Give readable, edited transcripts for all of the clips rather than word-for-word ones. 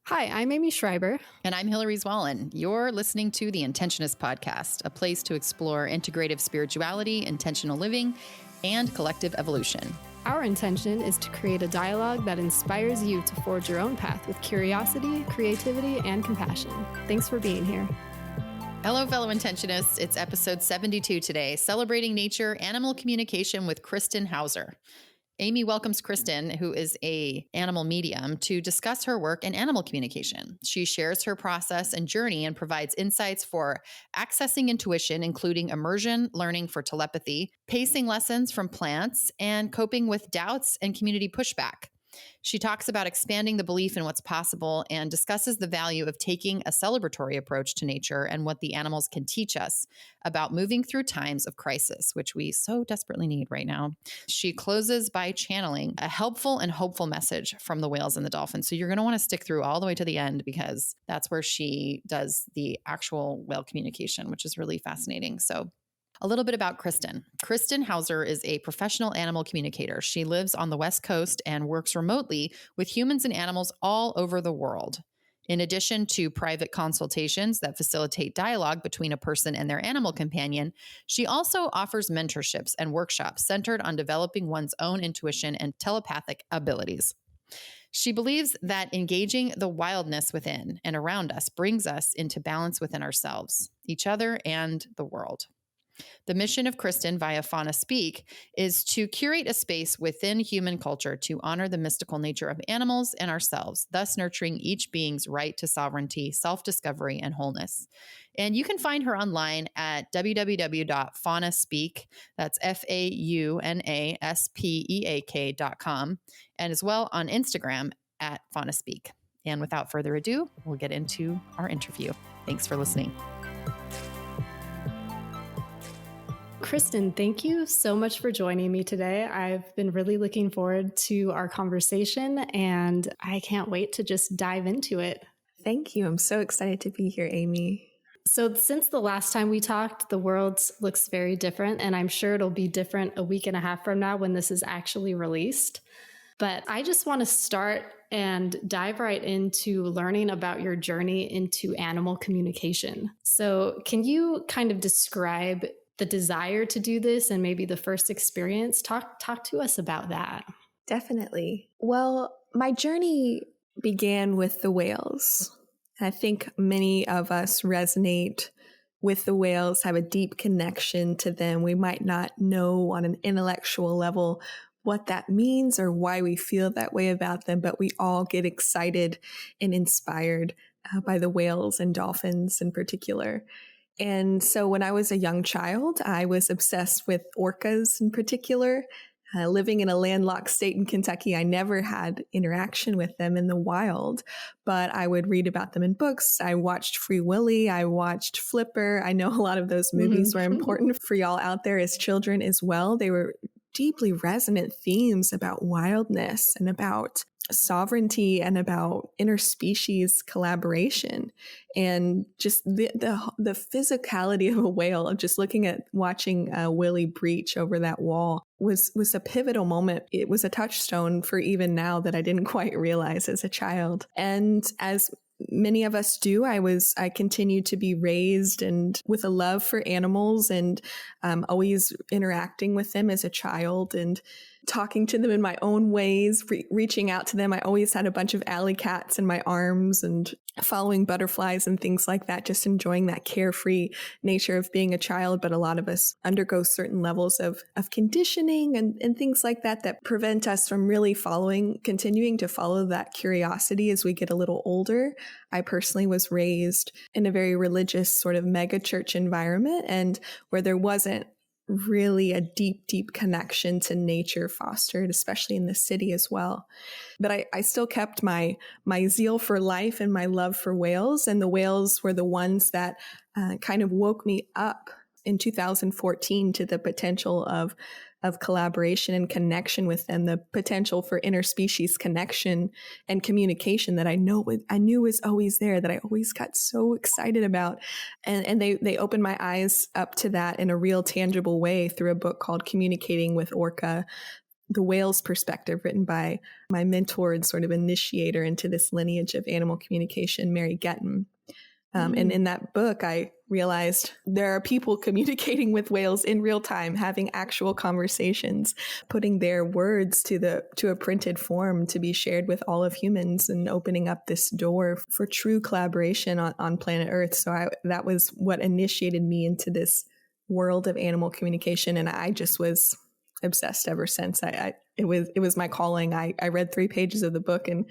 Hi, I'm Aimee Schreiber. And I'm Hillary Zwallen. You're listening to the Intentionist Podcast, a place to explore integrative spirituality, intentional living, and collective evolution. Our intention is to create a dialogue that inspires you to forge your own path with curiosity, creativity, and compassion. Thanks for being here. Hello, fellow Intentionists. It's episode 72 today, Celebrating Nature, Animal Communication with Kristen Houser. Aimee welcomes Kristen, who is an animal medium, to discuss her work in animal communication. She shares her process and journey and provides insights for accessing intuition, including immersion, learning for telepathy, pacing lessons from plants, and coping with doubts and community pushback. She talks about expanding the belief in what's possible and discusses the value of taking a celebratory approach to nature and what the animals can teach us about moving through times of crisis, which we so desperately need right now. She closes by channeling a helpful and hopeful message from the whales and the dolphins. So you're going to want to stick through all the way to the end because that's where she does the actual whale communication, which is really fascinating. So a little bit about Kristen. Kristen Houser is a professional animal communicator. She lives on the West Coast and works remotely with humans and animals all over the world. In addition to private consultations that facilitate dialogue between a person and their animal companion, she also offers mentorships and workshops centered on developing one's own intuition and telepathic abilities. She believes that engaging the wildness within and around us brings us into balance within ourselves, each other, and the world. The mission of Kristen via Fauna Speak is to curate a space within human culture to honor the mystical nature of animals and ourselves, thus nurturing each being's right to sovereignty, self-discovery, and wholeness. And you can find her online at www.faunaspeak, that's FAUNASPEAK.com, and as well on Instagram at Fauna Speak. And without further ado, we'll get into our interview. Thanks for listening. Kristen, thank you so much for joining me today. I've been really looking forward to our conversation, and I can't wait to just dive into it. Thank you. I'm so excited to be here, Aimee. So since the last time we talked, the world looks very different, and I'm sure it'll be different a week and a half from now when this is actually released. But I just want to start and dive right into learning about your journey into animal communication. So can you kind of describe the desire to do this and maybe the first experience? Talk to us about that. Definitely. Well, my journey began with the whales. I think many of us resonate with the whales, have a deep connection to them. We might not know on an intellectual level what that means or why we feel that way about them, but we all get excited and inspired by the whales and dolphins in particular. And so when I was a young child, I was obsessed with orcas in particular. Living in a landlocked state in Kentucky, I never had interaction with them in the wild, but I would read about them in books. I watched Free Willy. I watched Flipper. I know a lot of those movies were important for y'all out there as children as well. They were deeply resonant themes about wildness and about sovereignty and about interspecies collaboration, and just the physicality of a whale, of just watching Willie breach over that wall was a pivotal moment. It was a touchstone for even now that I didn't quite realize as a child. And as many of us do, I continued to be raised and with a love for animals, and always interacting with them as a child and talking to them in my own ways, reaching out to them. I always had a bunch of alley cats in my arms and following butterflies and things like that, just enjoying that carefree nature of being a child. But a lot of us undergo certain levels of conditioning and things like that prevent us from really continuing to follow that curiosity as we get a little older. I personally was raised in a very religious sort of mega church environment, and where there wasn't really a deep, deep connection to nature fostered, especially in the city as well. But I still kept my zeal for life and my love for whales. And the whales were the ones that kind of woke me up in 2014 to the potential of collaboration and connection with them, the potential for interspecies connection and communication that I knew was always there, that I always got so excited about. And they opened my eyes up to that in a real tangible way through a book called Communicating with Orca the whale's perspective, written by my mentor and sort of initiator into this lineage of animal communication, Mary Getton. And in that book, I realized there are people communicating with whales in real time, having actual conversations, putting their words to a printed form to be shared with all of humans, and opening up this door for true collaboration on planet Earth. So that was what initiated me into this world of animal communication, and I just was obsessed ever since. It was my calling. I read 3 pages of the book and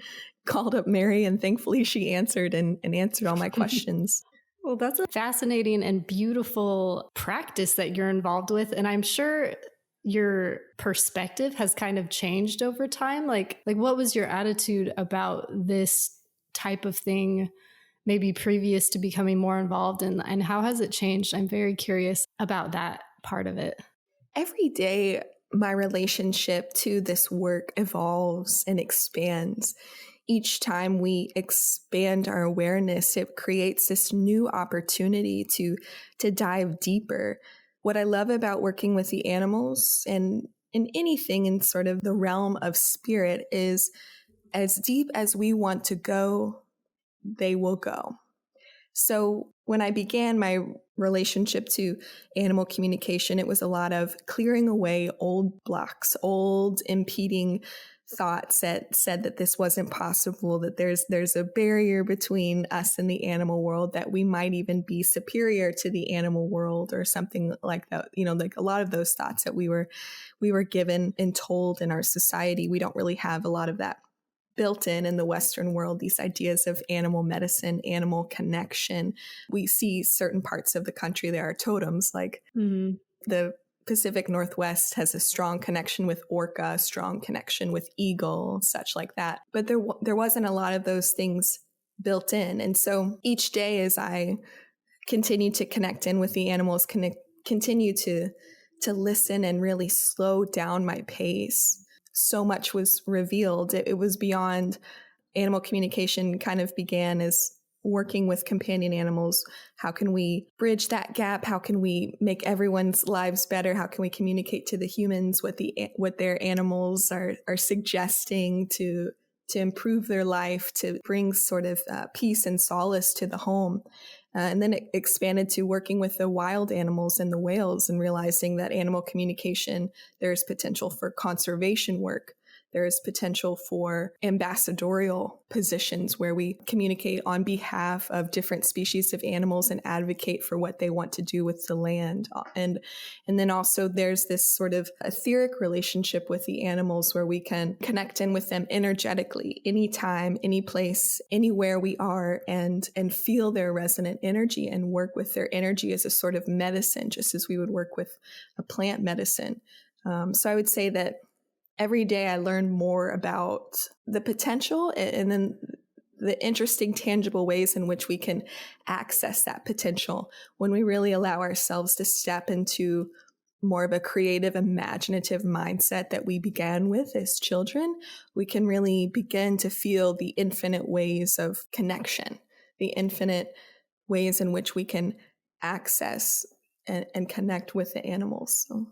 called up Mary, and thankfully she answered and answered all my questions. Well, that's a fascinating and beautiful practice that you're involved with. And I'm sure your perspective has kind of changed over time. Like what was your attitude about this type of thing, maybe previous to becoming more involved, and how has it changed? I'm very curious about that part of it. Every day, my relationship to this work evolves and expands. Each time we expand our awareness, it creates this new opportunity to dive deeper. What I love about working with the animals and in anything in sort of the realm of spirit is, as deep as we want to go, they will go. So when I began my relationship to animal communication, it was a lot of clearing away old blocks, old impeding thoughts that said that this wasn't possible, that there's a barrier between us and the animal world, that we might even be superior to the animal world or something like that. Like a lot of those thoughts that we were given and told in our society. We don't really have a lot of that built in the Western world, these ideas of animal medicine, animal connection. We see certain parts of the country, there are totems, like the Pacific Northwest has a strong connection with orca, a strong connection with eagle, such like that. But there wasn't a lot of those things built in. And so each day as I continue to connect in with the animals, continue to listen and really slow down my pace, so much was revealed. It was beyond animal communication, kind of began as working with companion animals. How can we bridge that gap? How can we make everyone's lives better? How can we communicate to the humans what their animals are suggesting to improve their life, to bring sort of peace and solace to the home? And then it expanded to working with the wild animals and the whales, and realizing that animal communication, there's potential for conservation work. There is potential for ambassadorial positions where we communicate on behalf of different species of animals and advocate for what they want to do with the land. And then also there's this sort of etheric relationship with the animals where we can connect in with them energetically, anytime, any place, anywhere we are, and feel their resonant energy and work with their energy as a sort of medicine, just as we would work with a plant medicine. So I would say that every day I learn more about the potential and then the interesting, tangible ways in which we can access that potential when we really allow ourselves to step into more of a creative, imaginative mindset that we began with as children. We can really begin to feel the infinite ways of connection, the infinite ways in which we can access and connect with the animals. So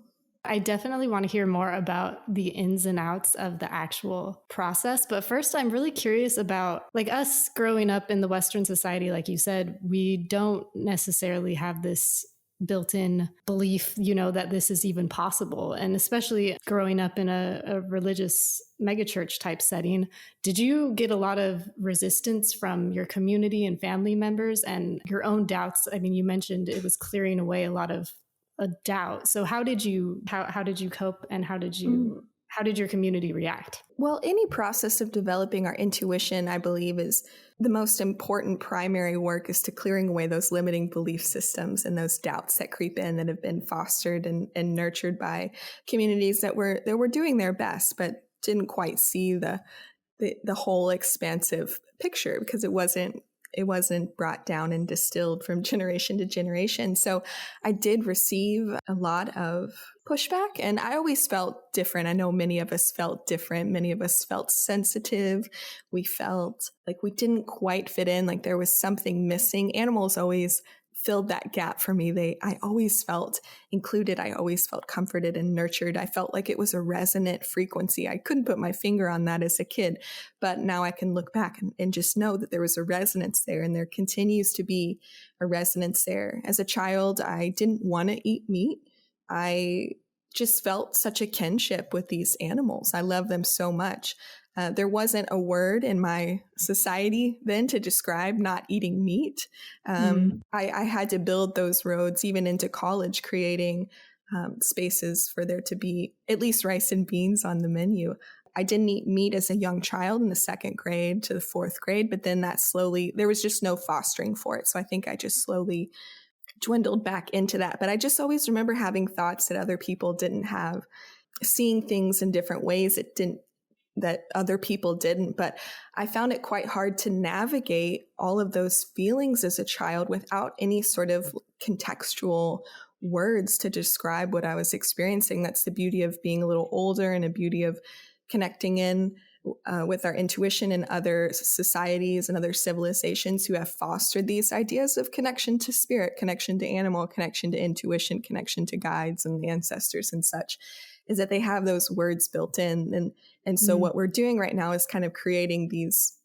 I definitely want to hear more about the ins and outs of the actual process. But first, I'm really curious about, like, us growing up in the Western society, like you said, we don't necessarily have this built-in belief, that this is even possible. And especially growing up in a religious megachurch type setting, did you get a lot of resistance from your community and family members and your own doubts? I mean, you mentioned it was clearing away a lot of a doubt. So how did you cope, and how did your community react? Well, any process of developing our intuition, I believe, is the most important primary work, is to clearing away those limiting belief systems and those doubts that creep in, that have been fostered and nurtured by communities that were doing their best, but didn't quite see the whole expansive picture, because it wasn't brought down and distilled from generation to generation. So I did receive a lot of pushback, and I always felt different. I know many of us felt different. Many of us felt sensitive. We felt like we didn't quite fit in, like there was something missing. Animals always filled that gap for me. I always felt included. I always felt comforted and nurtured. I felt like it was a resonant frequency. I couldn't put my finger on that as a kid, but now I can look back and just know that there was a resonance there, and there continues to be a resonance there. As a child, I didn't want to eat meat. I just felt such a kinship with these animals. I love them so much. There wasn't a word in my society then to describe not eating meat. I had to build those roads even into college, creating spaces for there to be at least rice and beans on the menu. I didn't eat meat as a young child in the 2nd grade to the 4th grade, but then that slowly, there was just no fostering for it. So I think I just slowly dwindled back into that. But I just always remember having thoughts that other people didn't have, seeing things in different ways that other people didn't. But I found it quite hard to navigate all of those feelings as a child without any sort of contextual words to describe what I was experiencing. That's the beauty of being a little older, and a beauty of connecting in with our intuition in other societies and other civilizations who have fostered these ideas of connection to spirit, connection to animal, connection to intuition, connection to guides and ancestors and such, is that they have those words built in. And so what we're doing right now is kind of creating these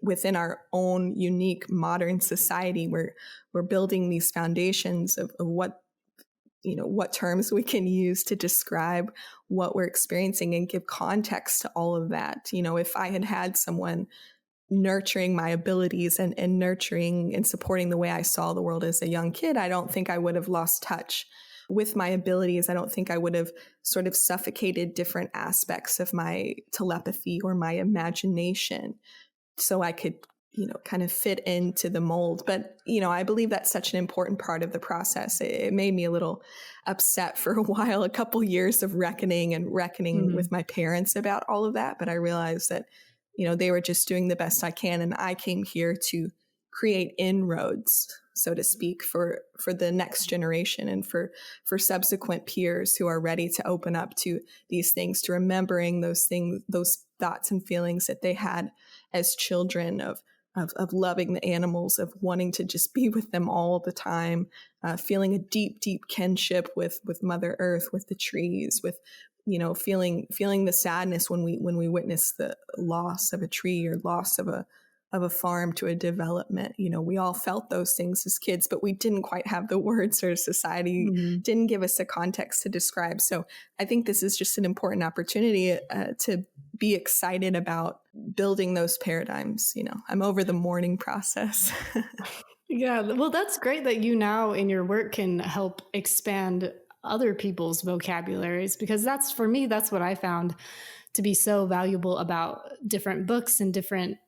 within our own unique modern society. We're building these foundations of what terms we can use to describe what we're experiencing and give context to all of that. If I had someone nurturing my abilities and nurturing and supporting the way I saw the world as a young kid, I don't think I would have lost touch with my abilities. I don't think I would have sort of suffocated different aspects of my telepathy or my imagination so I could kind of fit into the mold. But, I believe that's such an important part of the process. It made me a little upset for a while, a couple years of reckoning with my parents about all of that. But I realized that, they were just doing the best I can. And I came here to create inroads, so to speak, for the next generation and for subsequent peers who are ready to open up to these things, to remembering those things, those thoughts and feelings that they had as children of loving the animals, of wanting to just be with them all the time, feeling a deep, deep kinship with Mother Earth, with the trees, with, feeling the sadness when we witness the loss of a tree or loss of a farm to a development. We all felt those things as kids, but we didn't quite have the words, or society didn't give us a context to describe. So I think this is just an important opportunity to be excited about building those paradigms. I'm over the mourning process. Yeah, well, that's great that you now in your work can help expand other people's vocabularies, because for me, that's what I found to be so valuable about different books and different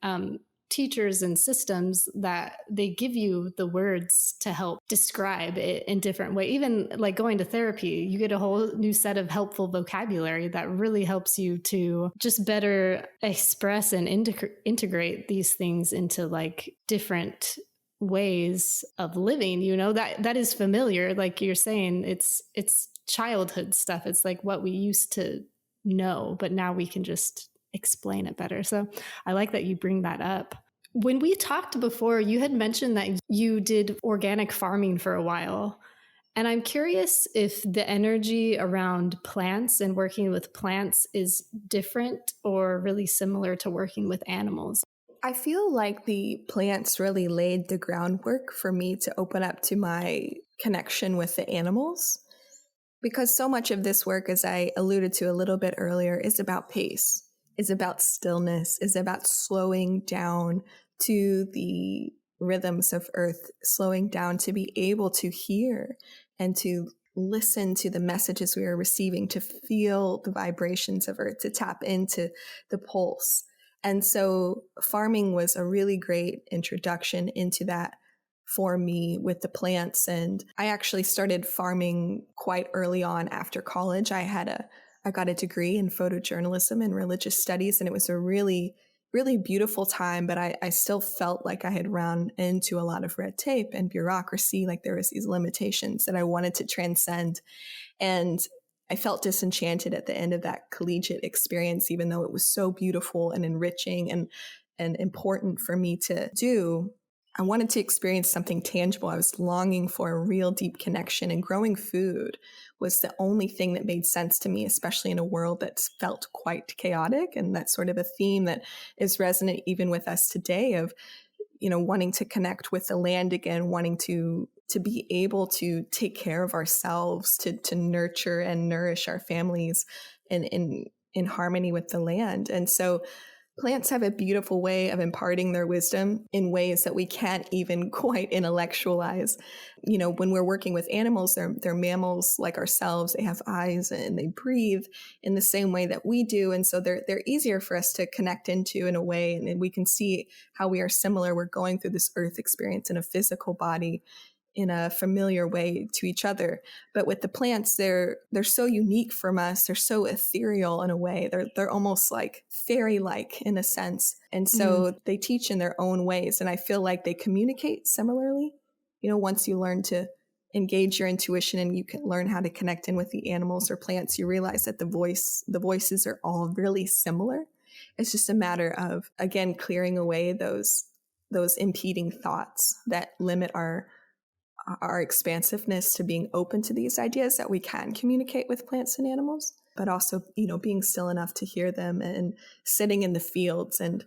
teachers and systems, that they give you the words to help describe it in different way. Even like going to therapy, you get a whole new set of helpful vocabulary that really helps you to just better express and integrate these things into like different ways of living, that is familiar. Like you're saying, it's childhood stuff. It's like what we used to know, but now we can just explain it better. So I like that you bring that up. When we talked before, you had mentioned that you did organic farming for a while. And I'm curious if the energy around plants and working with plants is different or really similar to working with animals. I feel like the plants really laid the groundwork for me to open up to my connection with the animals, because so much of this work, as I alluded to a little bit earlier, is about pace, is about stillness, is about slowing down to the rhythms of Earth, slowing down to be able to hear and to listen to the messages we are receiving, to feel the vibrations of Earth, to tap into the pulse. And so farming was a really great introduction into that for me with the plants. And I actually started farming quite early on after college. I got a degree in photojournalism and religious studies, and it was a really, really beautiful time. But I still felt like I had run into a lot of red tape and bureaucracy, like there was these limitations that I wanted to transcend. And I felt disenchanted at the end of that collegiate experience, even though it was so beautiful and enriching and important for me to do. I wanted to experience something tangible. I was longing for a real deep connection, and growing food was the only thing that made sense to me, especially in a world that's felt quite chaotic. And that's sort of a theme that is resonant even with us today of, wanting to connect with the land again, wanting to be able to take care of ourselves, to nurture and nourish our families in harmony with the land. And so plants have a beautiful way of imparting their wisdom in ways that we can't even quite intellectualize. When we're working with animals, they're mammals like ourselves. They have eyes and they breathe in the same way that we do. And so they're easier for us to connect into in a way. And we can see how we are similar. We're going through this earth experience in a physical body in a familiar way to each other. But with the plants, they're so unique from us. They're so ethereal in a way. They're almost like fairy-like in a sense. And so they teach in their own ways. And I feel like they communicate similarly. Once you learn to engage your intuition and you can learn how to connect in with the animals or plants, you realize that the voices are all really similar. It's just a matter of, again, clearing away those impeding thoughts that limit our expansiveness to being open to these ideas that we can communicate with plants and animals, but also, being still enough to hear them and sitting in the fields and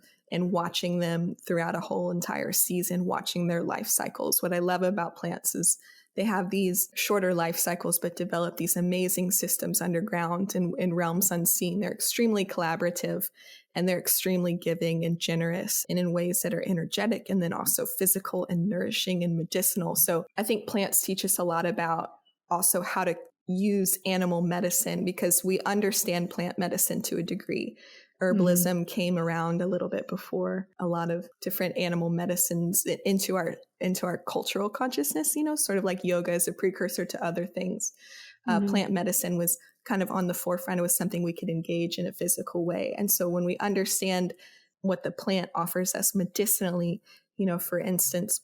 watching them throughout a whole entire season, watching their life cycles. What I love about plants is they have these shorter life cycles, but develop these amazing systems underground and in realms unseen. They're extremely collaborative and they're extremely giving and generous and in ways that are energetic and then also physical and nourishing and medicinal. So I think plants teach us a lot about also how to use animal medicine because we understand plant medicine to a degree. Herbalism came around a little bit before a lot of different animal medicines into our cultural consciousness, sort of like yoga is a precursor to other things. Plant medicine was kind of on the forefront. It was something we could engage in a physical way. And so when we understand what the plant offers us medicinally, for instance,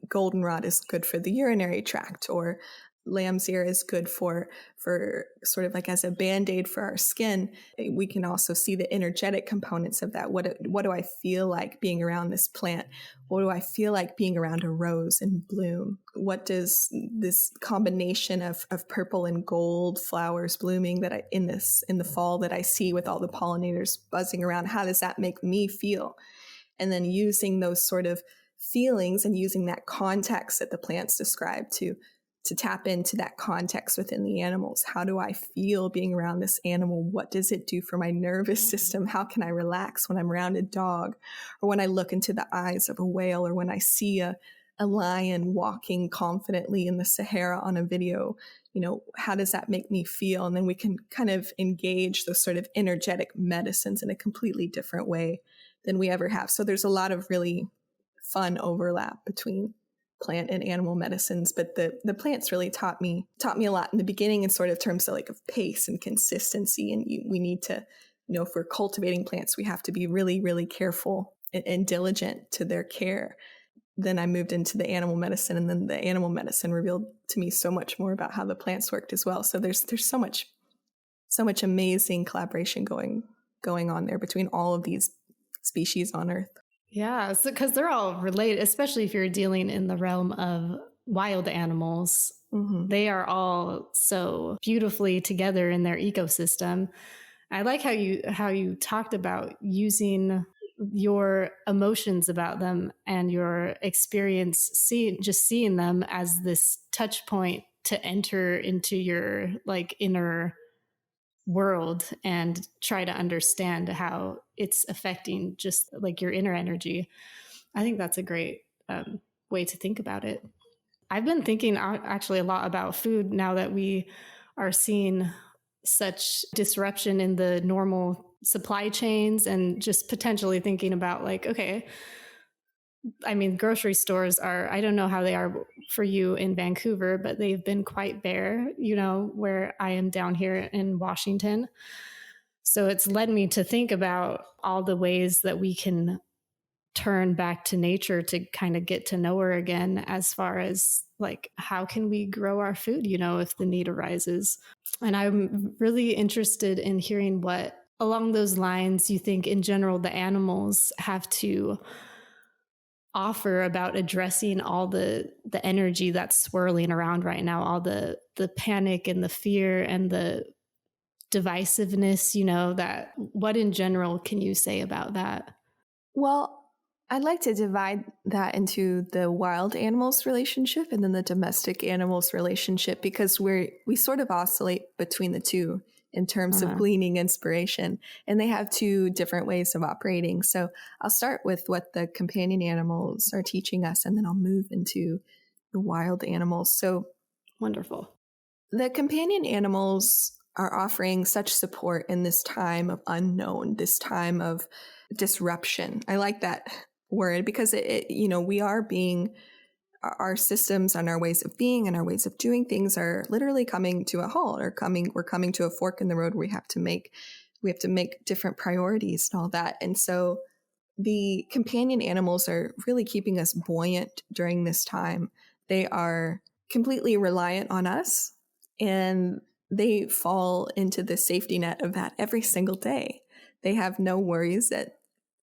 goldenrod is good for the urinary tract, or lamb's ear is good for sort of like as a Band-Aid for our skin. We can also see the energetic components of that. What do I feel like being around this plant? What do I feel like being around a rose in bloom? What does this combination of purple and gold flowers blooming that in the fall that I see with all the pollinators buzzing around, how does that make me feel? And then using those sort of feelings and using that context that the plants describe to tap into that context within the animals. How do I feel being around this animal? What does it do for my nervous system? How can I relax when I'm around a dog, or when I look into the eyes of a whale, or when I see a lion walking confidently in the Sahara on a video? How does that make me feel? And then we can kind of engage those sort of energetic medicines in a completely different way than we ever have. So there's a lot of really fun overlap between plant and animal medicines, but the plants really taught me a lot in the beginning in sort of terms of pace and consistency. And we need to, if we're cultivating plants, we have to be really, really careful and diligent to their care. Then I moved into the animal medicine, and then the animal medicine revealed to me so much more about how the plants worked as well. So there's so much amazing collaboration going on there between all of these species on Earth. Yeah, because they're all related, especially if you're dealing in the realm of wild animals. They are all so beautifully together in their ecosystem. I like how you talked about using your emotions about them and your experience seeing them as this touch point to enter into your inner world and try to understand how it's affecting just your inner energy. I think that's a great way to think about it. I've been thinking actually a lot about food now that we are seeing such disruption in the normal supply chains, and just potentially thinking about okay, I mean, grocery stores I don't know how they are for you in Vancouver, but they've been quite bare, where I am down here in Washington. So it's led me to think about all the ways that we can turn back to nature to kind of get to know her again, as far as how can we grow our food, if the need arises. And I'm really interested in hearing what along those lines you think in general the animals have to offer about addressing all the energy that's swirling around right now, all the panic and the fear and the divisiveness, that what in general can you say about that? Well, I'd like to divide that into the wild animals relationship and then the domestic animals relationship, because we sort of oscillate between the two in terms of gleaning inspiration, and they have two different ways of operating. So I'll start with what the companion animals are teaching us, and then I'll move into the wild animals. So wonderful. The companion animals are offering such support in this time of unknown, this time of disruption. I like that word because we are being, our systems and our ways of being and our ways of doing things are literally coming to a halt, or we're coming to a fork in the road where we have to make different priorities and all that. And so the companion animals are really keeping us buoyant during this time. They are completely reliant on us, and they fall into the safety net of that every single day. They have no worries that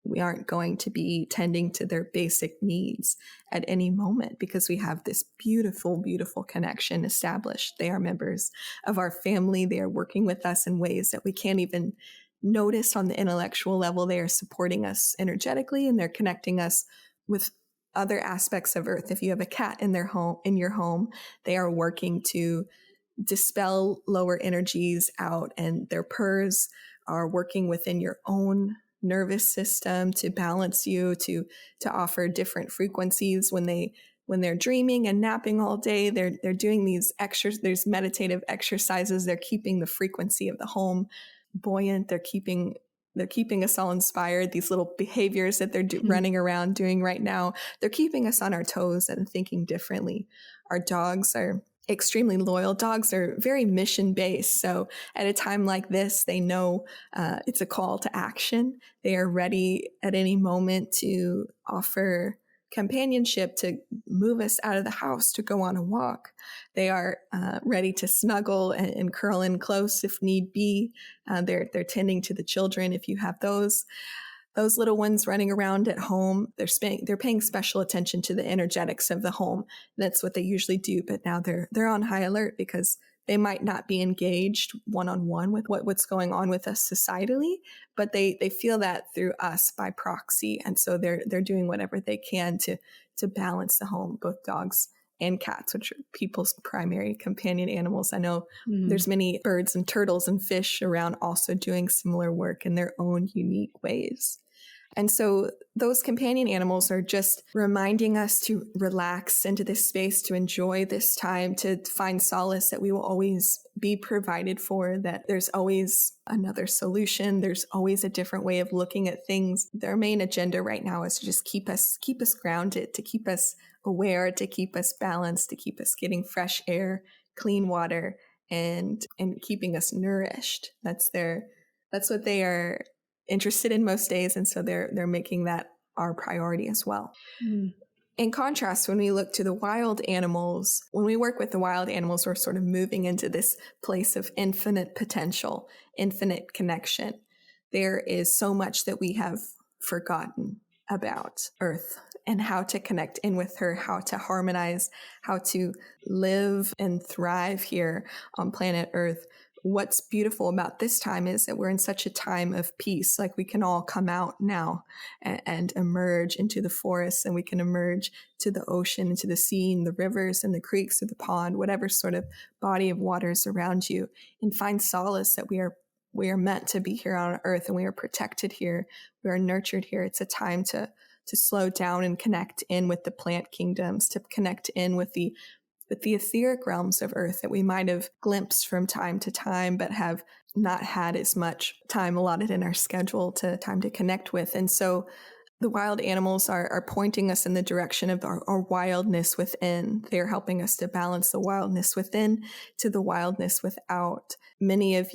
we aren't going to be tending to their basic needs at any moment, because we have this beautiful, beautiful connection established. They are members of our family. They are working with us in ways that we can't even notice on the intellectual level. They are supporting us energetically, and they're connecting us with other aspects of Earth. If you have a cat in your home, they are working to dispel lower energies out, and their purrs are working within your own nervous system to balance you, to offer different frequencies. When they're dreaming and napping all day, they're doing these there's meditative exercises. They're keeping the frequency of the home buoyant. They're keeping us all inspired. These little behaviors that they're running around doing right now, they're keeping us on our toes and thinking differently. Our dogs are extremely loyal. Dogs are very mission based. So at a time like this, they know it's a call to action. They are ready at any moment to offer companionship, to move us out of the house, to go on a walk. They are ready to snuggle and curl in close if need be. They're tending to the children if you have those little ones running around at home. They're paying special attention to the energetics of the home. That's what they usually do, but now they're on high alert because they might not be engaged one-on-one with what's going on with us societally, but they feel that through us by proxy. And so they're doing whatever they can to balance the home, both dogs and cats, which are people's primary companion animals. I know there's many birds and turtles and fish around also doing similar work in their own unique ways. And so those companion animals are just reminding us to relax into this space, to enjoy this time, to find solace that we will always be provided for, that there's always another solution. There's always a different way of looking at things. Their main agenda right now is to just keep us grounded, to keep us aware, to keep us balanced, to keep us getting fresh air, clean water, and keeping us nourished. That's what they are interested in most days, and so they're making that our priority as well. In contrast, when we look to the wild animals, when we work with the wild animals, we're sort of moving into this place of infinite potential, infinite connection. There is so much that we have forgotten about Earth and how to connect in with her, how to harmonize, how to live and thrive here on planet Earth. What's beautiful about this time is that we're in such a time of peace. Like, we can all come out now and emerge into the forest, and we can emerge to the ocean, into the sea, and the rivers and the creeks or the pond, whatever sort of body of water is around you, and find solace that we are meant to be here on Earth, and we are protected here. We are nurtured here. It's a time to slow down and connect in with the plant kingdoms, to connect in with the etheric realms of Earth that we might have glimpsed from time to time, but have not had as much time allotted in our schedule to connect with. And so the wild animals are pointing us in the direction of our wildness within. They're helping us to balance the wildness within to the wildness without. Many of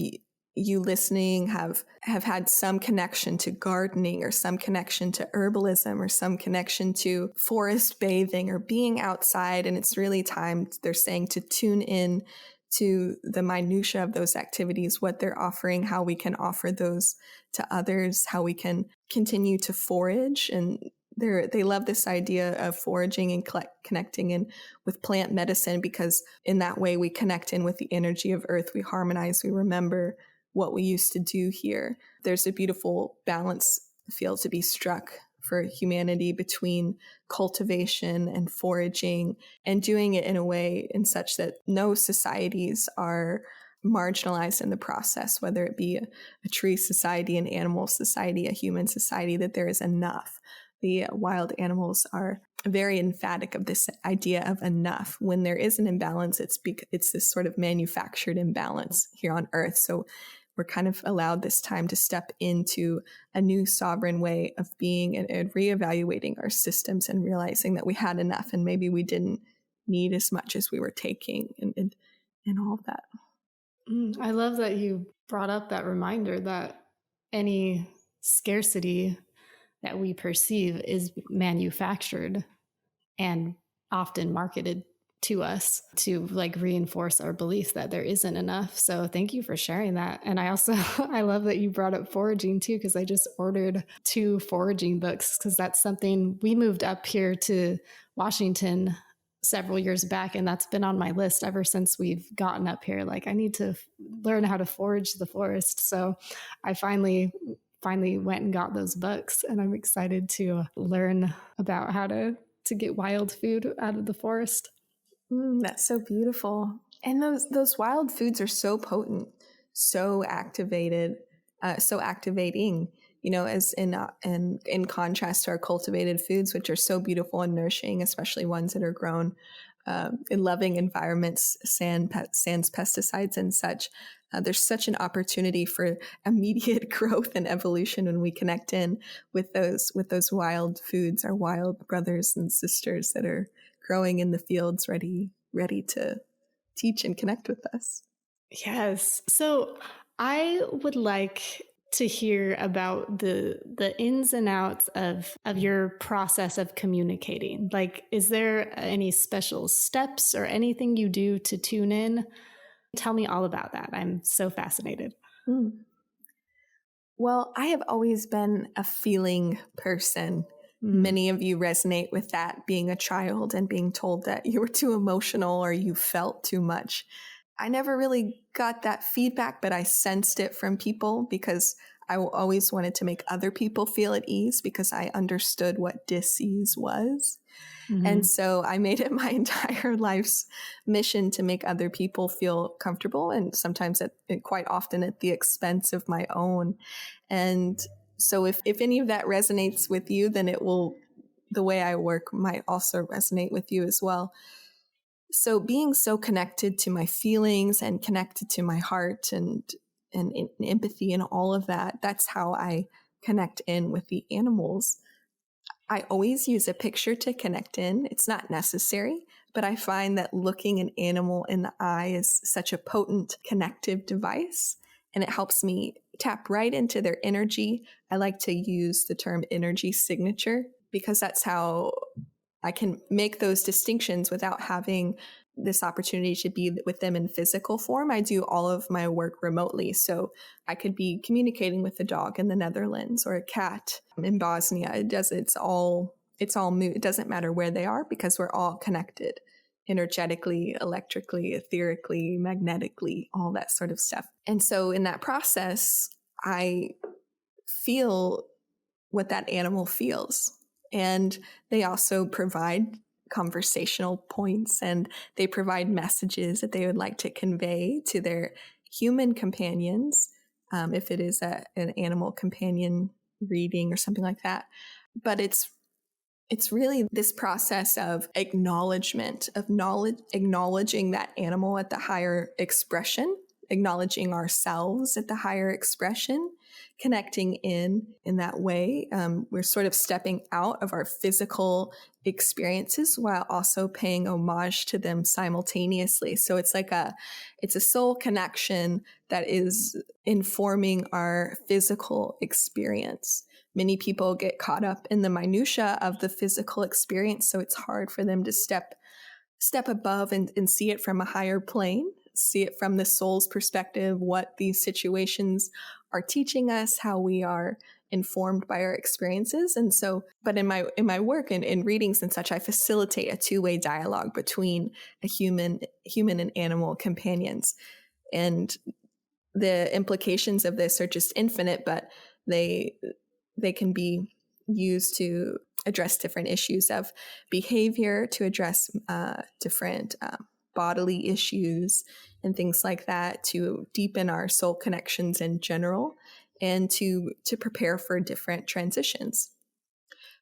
you listening have had some connection to gardening, or some connection to herbalism, or some connection to forest bathing or being outside. And it's really time, they're saying, to tune in to the minutia of those activities, what they're offering, how we can offer those to others, how we can continue to forage and They love this idea of foraging and connecting in with plant medicine, because in that way we connect in with the energy of earth. We harmonize, we remember what we used to do here. There's a beautiful balance field to be struck for humanity between cultivation and foraging, and doing it in a way in such that no societies are marginalized in the process, whether it be a tree society, an animal society, a human society, that there is enough. The wild animals are very emphatic of this idea of enough. When there is an imbalance, it's this sort of manufactured imbalance here on Earth. So we're kind of allowed this time to step into a new sovereign way of being, and reevaluating our systems and realizing that we had enough and maybe we didn't need as much as we were taking, and all of that. I love that you brought up that reminder that any scarcity that we perceive is manufactured and often marketed to us to like reinforce our belief that there isn't enough. So thank you for sharing that. And I also, I love that you brought up foraging too, because I just ordered 2 foraging books, because that's something we moved up here to Washington several years back, and that's been on my list ever since we've gotten up here. Like, I need to learn how to forage the forest. So I finally went and got those books, and I'm excited to learn about how to get wild food out of the forest. That's so beautiful. And those wild foods are so potent, so activated, so activating, as in contrast to our cultivated foods, which are so beautiful and nourishing, especially ones that are grown in loving environments, sans pesticides and such. There's such an opportunity for immediate growth and evolution when we connect in with those wild foods, our wild brothers and sisters that are growing in the fields, ready to teach and connect with us. Yes. So I would like to hear about the ins and outs of your process of communicating. Like, is there any special steps or anything you do to tune in? Tell me all about that. I'm so fascinated. Well, I have always been a feeling person. Many of you resonate with that, being a child and being told that you were too emotional or you felt too much. I never really got that feedback, but I sensed it from people because I always wanted to make other people feel at ease, because I understood what dis-ease was. And so I made it my entire life's mission to make other people feel comfortable, and sometimes quite often at the expense of my own. And so if any of that resonates with you, then the way I work might also resonate with you as well. So being so connected to my feelings and connected to my heart and empathy and all of that, that's how I connect in with the animals. I always use a picture to connect in. It's not necessary, but I find that looking an animal in the eye is such a potent connective device, and it helps me tap right into their energy. I like to use the term energy signature, because that's how I can make those distinctions without having this opportunity to be with them in physical form. I do all of my work remotely. So I could be communicating with a dog in the Netherlands or a cat in Bosnia. It's all moot. It doesn't matter where they are, because we're all connected energetically, electrically, etherically, magnetically, all that sort of stuff. And so in that process, I feel what that animal feels. And they also provide conversational points, and they provide messages that they would like to convey to their human companions, if it is an animal companion reading or something like that. But it's really this process of acknowledgement, of acknowledging that animal at the higher expression, acknowledging ourselves at the higher expression, connecting in that way. We're sort of stepping out of our physical experiences while also paying homage to them simultaneously. So it's like it's a soul connection that is informing our physical experience. Many people get caught up in the minutia of the physical experience, so it's hard for them to step above and see it from a higher plane, see it from the soul's perspective, what these situations are teaching us, how we are informed by our experiences. And so, but in my work and in readings and such, I facilitate a two-way dialogue between a human and animal companions. And the implications of this are just infinite, but they can be used to address different issues of behavior, to address different bodily issues and things like that, to deepen our soul connections in general, and to prepare for different transitions.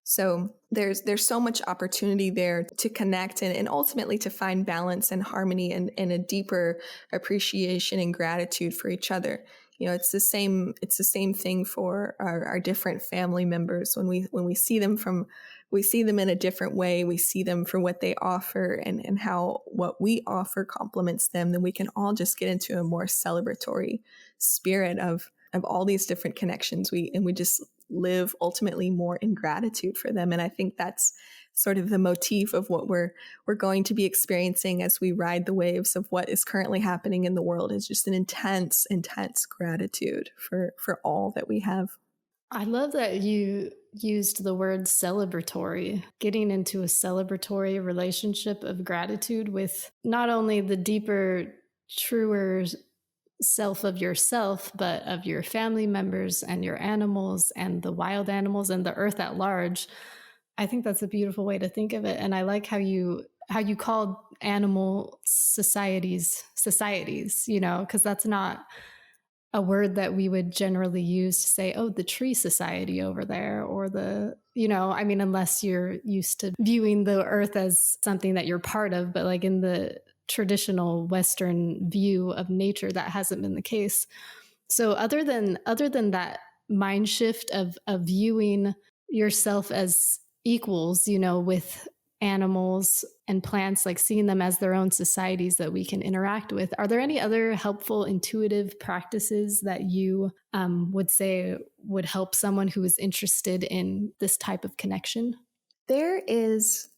So there's so much opportunity there to connect and ultimately to find balance and harmony and a deeper appreciation and gratitude for each other. You know, it's the same thing for our different family members. When we see them in a different way, we see them for what they offer and how what we offer complements them, then we can all just get into a more celebratory spirit of all these different connections. We just live ultimately more in gratitude for them. And I think that's sort of the motif of what we're going to be experiencing as we ride the waves of what is currently happening in the world, is just an intense gratitude for all that we have. I love that you used the word celebratory, getting into a celebratory relationship of gratitude with not only the deeper, truer self of yourself, but of your family members and your animals and the wild animals and the earth at large. I think that's a beautiful way to think of it. And I like how you called animal societies, you know, because that's not a word that we would generally use to say, oh, the tree society over there, or the, you know, I mean, unless you're used to viewing the earth as something that you're part of, but like in the traditional Western view of nature, that hasn't been the case. So other than that mind shift of viewing yourself as equals, you know, with animals and plants, like seeing them as their own societies that we can interact with, are there any other helpful intuitive practices that you would say would help someone who is interested in this type of connection? There is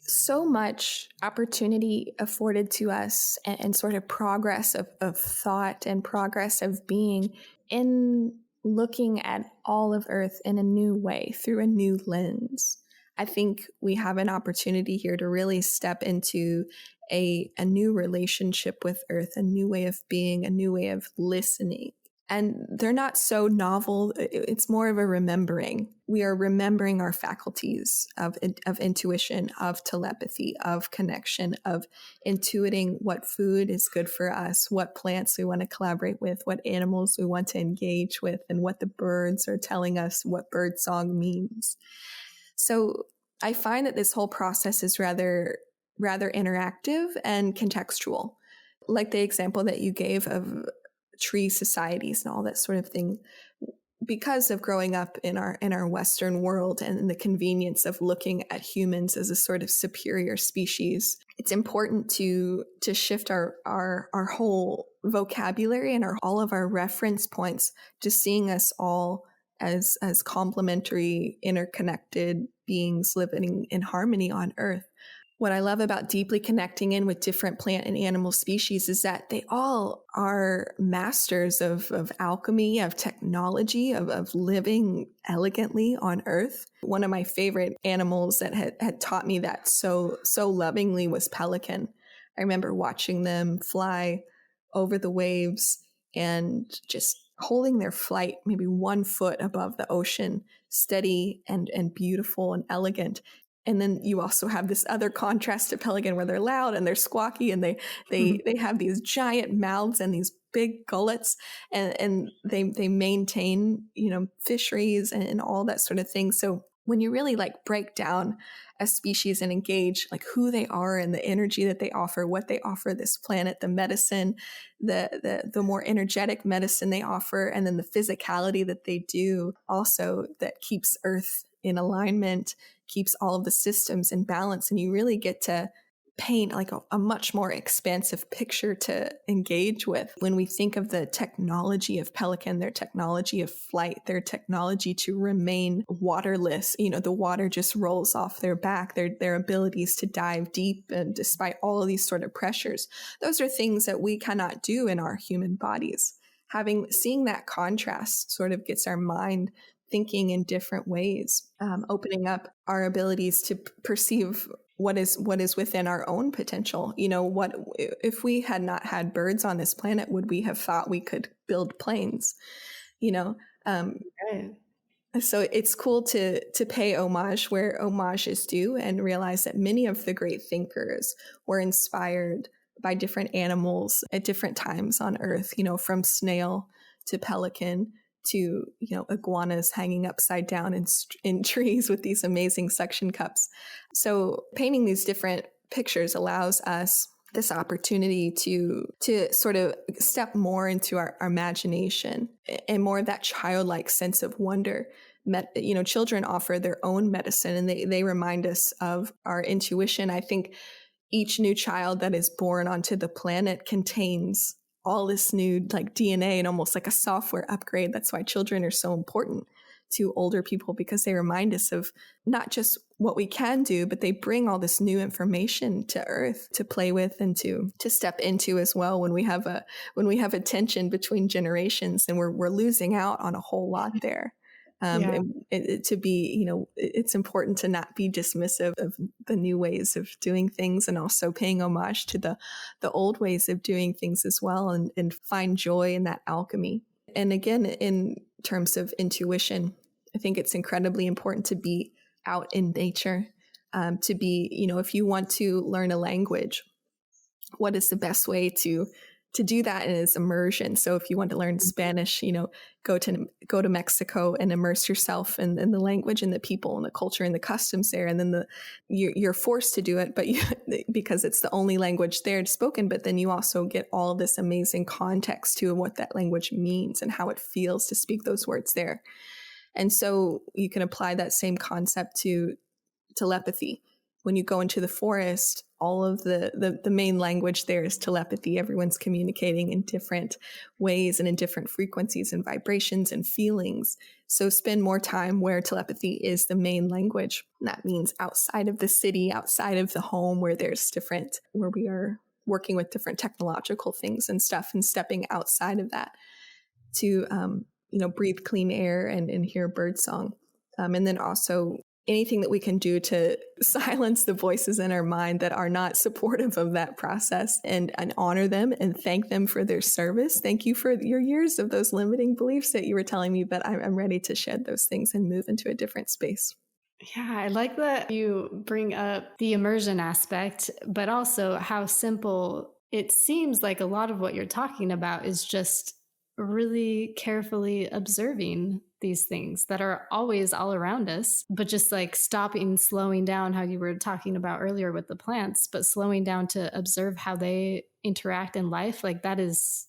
so much opportunity afforded to us and sort of progress of thought and progress of being in looking at all of Earth in a new way, through a new lens. I think we have an opportunity here to really step into a new relationship with Earth, a new way of being, a new way of listening. And they're not so novel. It's more of a remembering. We are remembering our faculties of intuition, of telepathy, of connection, of intuiting what food is good for us, what plants we want to collaborate with, what animals we want to engage with, and what the birds are telling us, what birdsong means. So I find that this whole process is rather interactive and contextual. Like the example that you gave of tree societies and all that sort of thing. Because of growing up in our Western world and the convenience of looking at humans as a sort of superior species, it's important to shift our whole vocabulary and all of our reference points to seeing us all as complementary, interconnected beings living in harmony on Earth. What I love about deeply connecting in with different plant and animal species is that they all are masters of alchemy, of technology, of living elegantly on Earth. One of my favorite animals that had taught me that so lovingly was pelican. I remember watching them fly over the waves and just holding their flight maybe 1 foot above the ocean, steady and beautiful and elegant. And then you also have this other contrast to pelican where they're loud and they're squawky and they have these giant mouths and these big gullets and they maintain, you know, fisheries and all that sort of thing. So when you really like break down a species and engage like who they are and the energy that they offer, what they offer this planet, the medicine, the more energetic medicine they offer, and then the physicality that they do also that keeps Earth in alignment, keeps all of the systems in balance, and you really get to paint like a much more expansive picture to engage with. When we think of the technology of pelican, their technology of flight, their technology to remain waterless, you know, the water just rolls off their back, their abilities to dive deep and despite all of these sort of pressures, those are things that we cannot do in our human bodies. Seeing that contrast sort of gets our mind thinking in different ways, opening up our abilities to perceive what is within our own potential. What if we had not had birds on this planet, would we have thought we could build planes? Right. So it's cool to pay homage where homage is due, and realize that many of the great thinkers were inspired by different animals at different times on Earth, from snail to pelican to, iguanas hanging upside down in trees with these amazing suction cups. So painting these different pictures allows us this opportunity to sort of step more into our imagination and more of that childlike sense of wonder. Children offer their own medicine, and they remind us of our intuition. I think each new child that is born onto the planet contains all this new DNA and almost like a software upgrade. That's why children are so important to older people, because they remind us of not just what we can do, but they bring all this new information to Earth to play with and to step into as well. When we have a tension between generations, and we're losing out on a whole lot there. It's important to not be dismissive of the new ways of doing things, and also paying homage to the old ways of doing things as well, and find joy in that alchemy. And again, in terms of intuition, I think it's incredibly important to be out in nature, to be, if you want to learn a language, what is the best way to do that? And it's immersion. So if you want to learn Spanish, go to Mexico and immerse yourself in the language and the people and the culture and the customs there. And then you're forced to do it, but because it's the only language there spoken. But then you also get all this amazing context to what that language means and how it feels to speak those words there. And so you can apply that same concept to telepathy. When you go into the forest, all of the main language there is telepathy. Everyone's communicating in different ways and in different frequencies and vibrations and feelings. So spend more time where telepathy is the main language. And that means outside of the city, outside of the home, where we are working with different technological things and stuff, and stepping outside of that to, breathe clean air and hear birdsong. And then also anything that we can do to silence the voices in our mind that are not supportive of that process, and honor them and thank them for their service. Thank you for your years of those limiting beliefs that you were telling me, but I'm ready to shed those things and move into a different space. Yeah, I like that you bring up the immersion aspect, but also how simple it seems. Like a lot of what you're talking about is just really carefully observing these things that are always all around us, but just like stopping, slowing down, how you were talking about earlier with the plants, but slowing down to observe how they interact in life. Like that is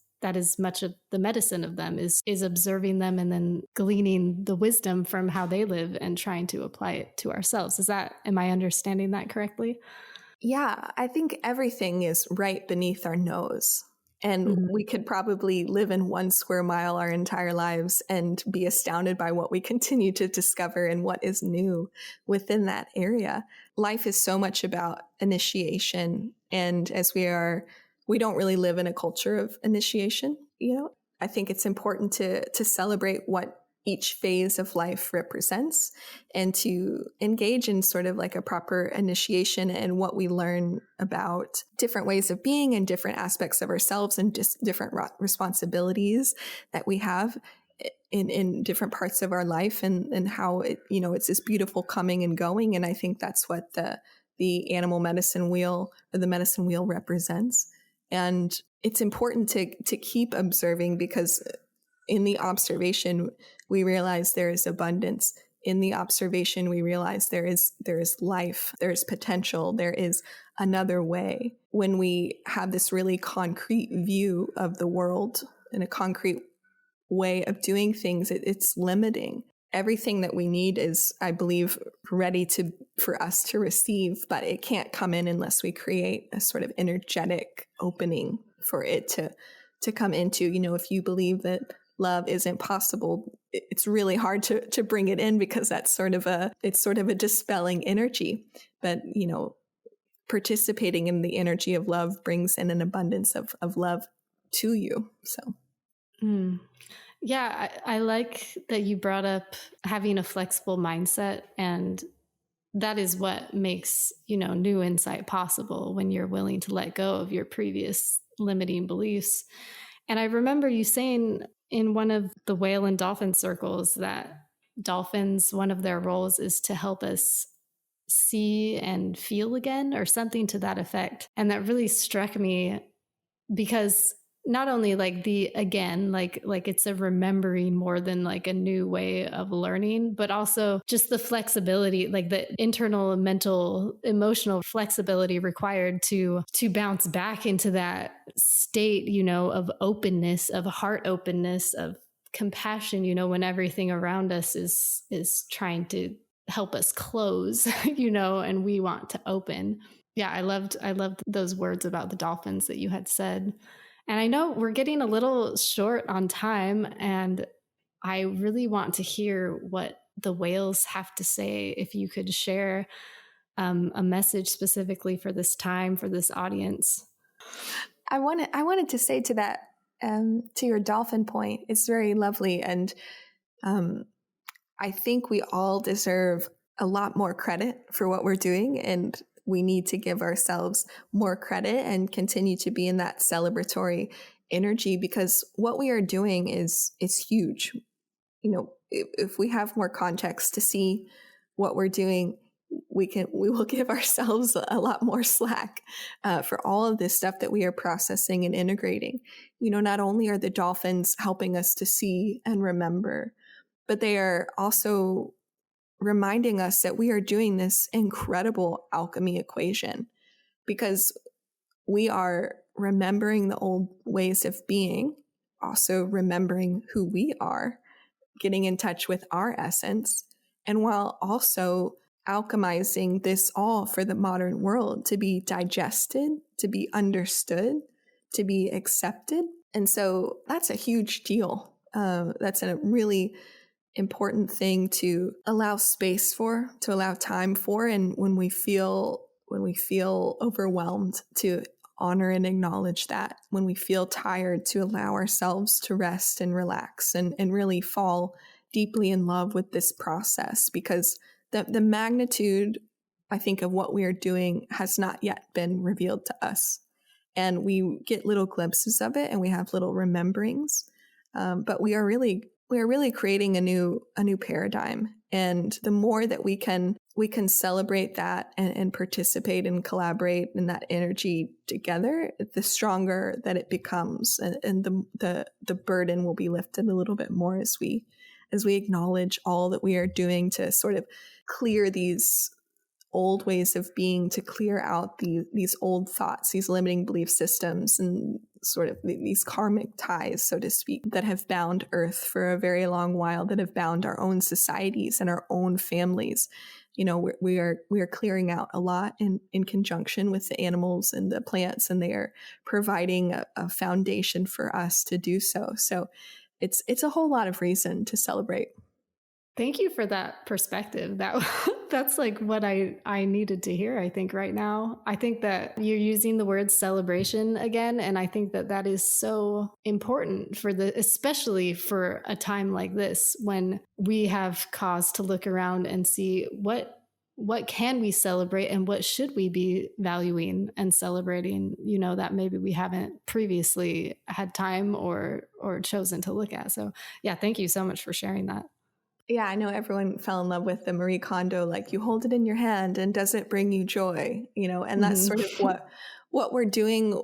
much of the medicine of them, is observing them and then gleaning the wisdom from how they live and trying to apply it to ourselves. Am I understanding that correctly? Yeah, I think everything is right beneath our nose. And we could probably live in 1 square mile our entire lives and be astounded by what we continue to discover and what is new within that area. Life is so much about initiation. And as we don't really live in a culture of initiation, I think it's important to celebrate what each phase of life represents, and to engage in sort of like a proper initiation and what we learn about different ways of being and different aspects of ourselves, and just different responsibilities that we have in different parts of our life, and how it's this beautiful coming and going. And I think that's what the animal medicine wheel, or the medicine wheel, represents. And it's important to keep observing, because in the observation, we realize there is abundance. In the observation, we realize there is life, there is potential, there is another way. When we have this really concrete view of the world and a concrete way of doing things, it's limiting. Everything that we need is, I believe, ready for us to receive, but it can't come in unless we create a sort of energetic opening for it to come into. If you believe that love isn't possible, it's really hard to bring it in, because that's sort of a dispelling energy. But participating in the energy of love brings in an abundance of love to you. So Yeah, I like that you brought up having a flexible mindset, and that is what makes, new insight possible when you're willing to let go of your previous limiting beliefs. And I remember you saying in one of the whale and dolphin circles that dolphins, one of their roles is to help us see and feel again, or something to that effect. And that really struck me because not only like the again like it's a remembering more than like a new way of learning, but also just the flexibility, like the internal mental emotional flexibility required to bounce back into that state, of openness, of heart openness, of compassion, when everything around us is trying to help us close, and we want to open. Yeah, I loved those words about the dolphins that you had said. And I know we're getting a little short on time, and I really want to hear what the whales have to say. If you could share a message specifically for this time, for this audience. I wanted to say to that, to your dolphin point, it's very lovely. And I think we all deserve a lot more credit for what we're doing. And we need to give ourselves more credit and continue to be in that celebratory energy, because what we are doing is huge. If we have more context to see what we're doing, we will give ourselves a lot more slack for all of this stuff that we are processing and integrating. Not only are the dolphins helping us to see and remember, but they are also reminding us that we are doing this incredible alchemy equation, because we are remembering the old ways of being, also remembering who we are, getting in touch with our essence, and while also alchemizing this all for the modern world to be digested, to be understood, to be accepted. And so that's a huge deal. That's a really important thing to allow space for, to allow time for. And when we feel overwhelmed, to honor and acknowledge that. When we feel tired, to allow ourselves to rest and relax and really fall deeply in love with this process, because the magnitude, I think, of what we are doing has not yet been revealed to us. And we get little glimpses of it and we have little rememberings. But we are really creating a new paradigm. And the more that we can celebrate that and participate and collaborate in that energy together, the stronger that it becomes, and the burden will be lifted a little bit more as we acknowledge all that we are doing to sort of clear these old ways of being, to clear out these old thoughts, these limiting belief systems, and sort of these karmic ties, so to speak, that have bound Earth for a very long while, that have bound our own societies and our own families. We are clearing out a lot in conjunction with the animals and the plants, and they are providing a foundation for us to do so. So it's a whole lot of reason to celebrate. Thank you for that perspective. That's like what I needed to hear, I think, right now. I think that you're using the word celebration again, and I think that is so important especially for a time like this, when we have cause to look around and see what can we celebrate and what should we be valuing and celebrating, that maybe we haven't previously had time or chosen to look at. So yeah, thank you so much for sharing that. Yeah, I know everyone fell in love with the Marie Kondo, like, you hold it in your hand and does it bring you joy, and that's sort of what we're doing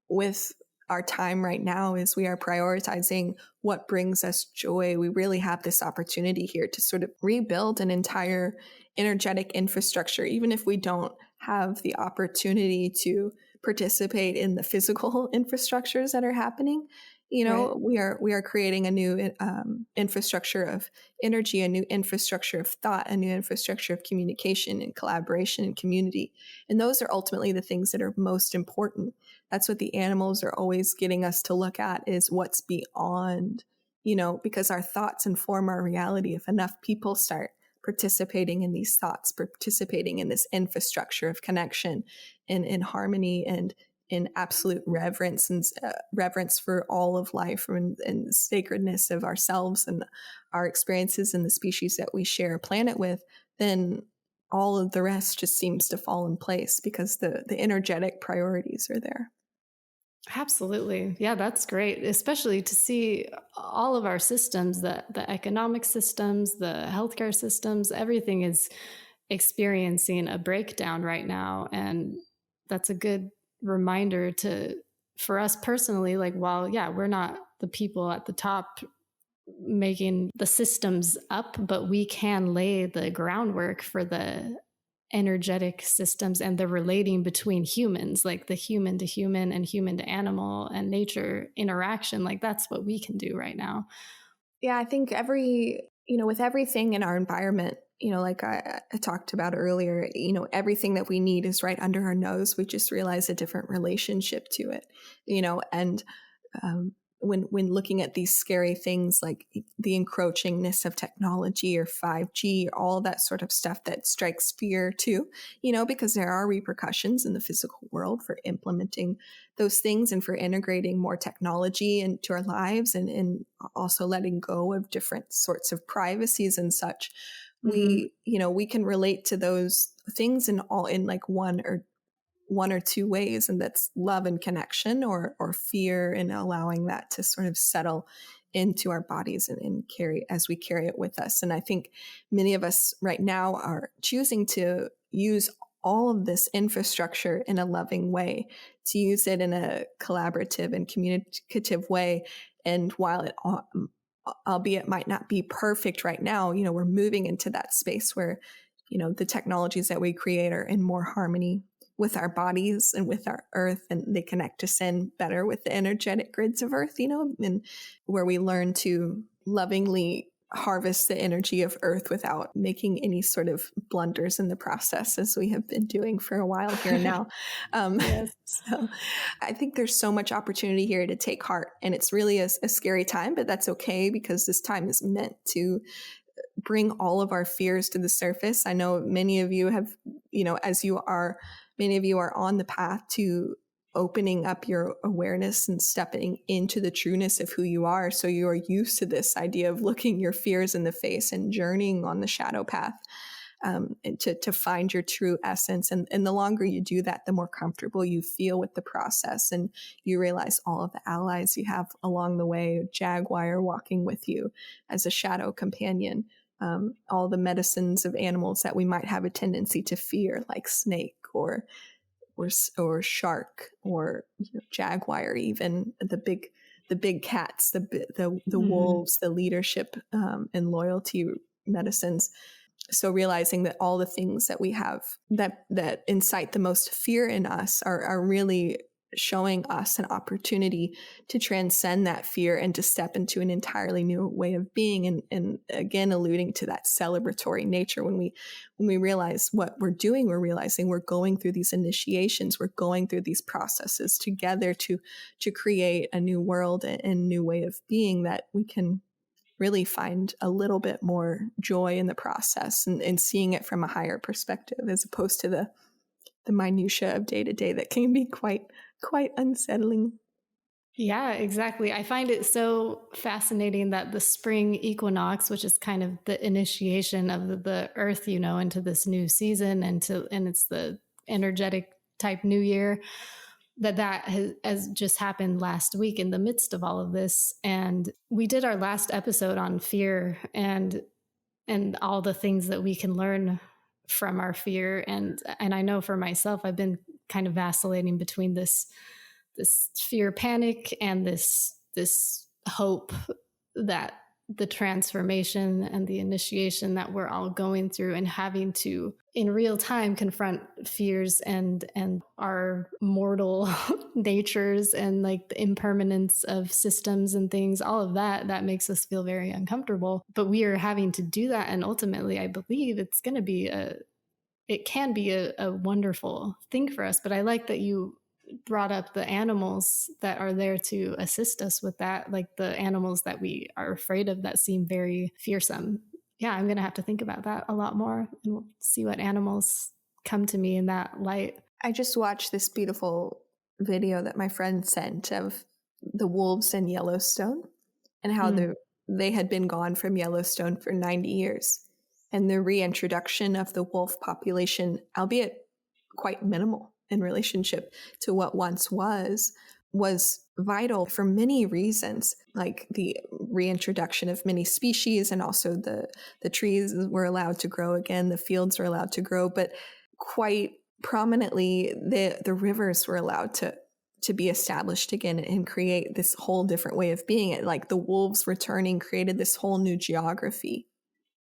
with our time right now, is we are prioritizing what brings us joy. We really have this opportunity here to sort of rebuild an entire energetic infrastructure, even if we don't have the opportunity to participate in the physical infrastructures that are happening. Right. we are creating a new infrastructure of energy, a new infrastructure of thought, a new infrastructure of communication and collaboration and community. And those are ultimately the things that are most important. That's what the animals are always getting us to look at, is what's beyond, because our thoughts inform our reality. If enough people start participating in these thoughts, participating in this infrastructure of connection and in harmony and in absolute reverence and reverence for all of life and sacredness of ourselves and our experiences and the species that we share a planet with, then all of the rest just seems to fall in place because the energetic priorities are there. Absolutely. Yeah, that's great, especially to see all of our systems, the economic systems, the healthcare systems, everything is experiencing a breakdown right now. And that's a good reminder for us personally, like, while, yeah, we're not the people at the top making the systems up, but we can lay the groundwork for the energetic systems and the relating between humans, like the human to human and human to animal and nature interaction. Like, that's what we can do right now. Yeah, I think with everything in our environment, like I talked about earlier, everything that we need is right under our nose. We just realize a different relationship to it, and when looking at these scary things like the encroachingness of technology or 5G, all that sort of stuff that strikes fear too, because there are repercussions in the physical world for implementing those things and for integrating more technology into our lives and also letting go of different sorts of privacies and such. Mm-hmm. We can relate to those things in like one or two ways, and that's love and connection, or fear and allowing that to sort of settle into our bodies and carry as we carry it with us. And I think many of us right now are choosing to use all of this infrastructure in a loving way, to use it in a collaborative and communicative way. And while it albeit might not be perfect right now, we're moving into that space where the technologies that we create are in more harmony with our bodies and with our earth, and they connect us in better with the energetic grids of earth, and where we learn to lovingly harvest the energy of earth without making any sort of blunders in the process, as we have been doing for a while here now. Yes. So I think there's so much opportunity here to take heart, and it's really a scary time, but that's okay, because this time is meant to bring all of our fears to the surface. I know many of you have, many of you are on the path to opening up your awareness and stepping into the trueness of who you are. So you are used to this idea of looking your fears in the face and journeying on the shadow path, and to find your true essence. And the longer you do that, the more comfortable you feel with the process. And you realize all of the allies you have along the way, jaguar walking with you as a shadow companion, all the medicines of animals that we might have a tendency to fear, like snake or shark or jaguar, even the big cats, the wolves, the leadership and loyalty medicines. So realizing that all the things that we have that incite the most fear in us are really showing us an opportunity to transcend that fear and to step into an entirely new way of being. And again, alluding to that celebratory nature, when we realize what we're doing, we're realizing we're going through these initiations, we're going through these processes together to create a new world and new way of being, that we can really find a little bit more joy in the process and seeing it from a higher perspective, as opposed to the minutia of day to day that can be quite unsettling. Yeah, exactly. I find it so fascinating that the spring equinox, which is kind of the initiation of the earth, into this new season, and it's the energetic type new year, that has just happened last week in the midst of all of this. And we did our last episode on fear and all the things that we can learn from our fear. And I know for myself, I've been kind of vacillating between this fear panic and this hope that the transformation and the initiation that we're all going through, and having to in real time confront fears and our mortal natures, and like the impermanence of systems and things, all of that makes us feel very uncomfortable. But we are having to do that, and ultimately I believe it can be a wonderful thing for us. But I like that you brought up the animals that are there to assist us with that, like the animals that we are afraid of that seem very fearsome. Yeah, I'm going to have to think about that a lot more and we'll see what animals come to me in that light. I just watched this beautiful video that my friend sent of the wolves in Yellowstone and how they had been gone from Yellowstone for 90 years. And the reintroduction of the wolf population, albeit quite minimal in relationship to what once was vital for many reasons, like the reintroduction of many species, and also the trees were allowed to grow again, the fields were allowed to grow, but quite prominently the rivers were allowed to be established again and create this whole different way of being. It, like the wolves returning, created this whole new geography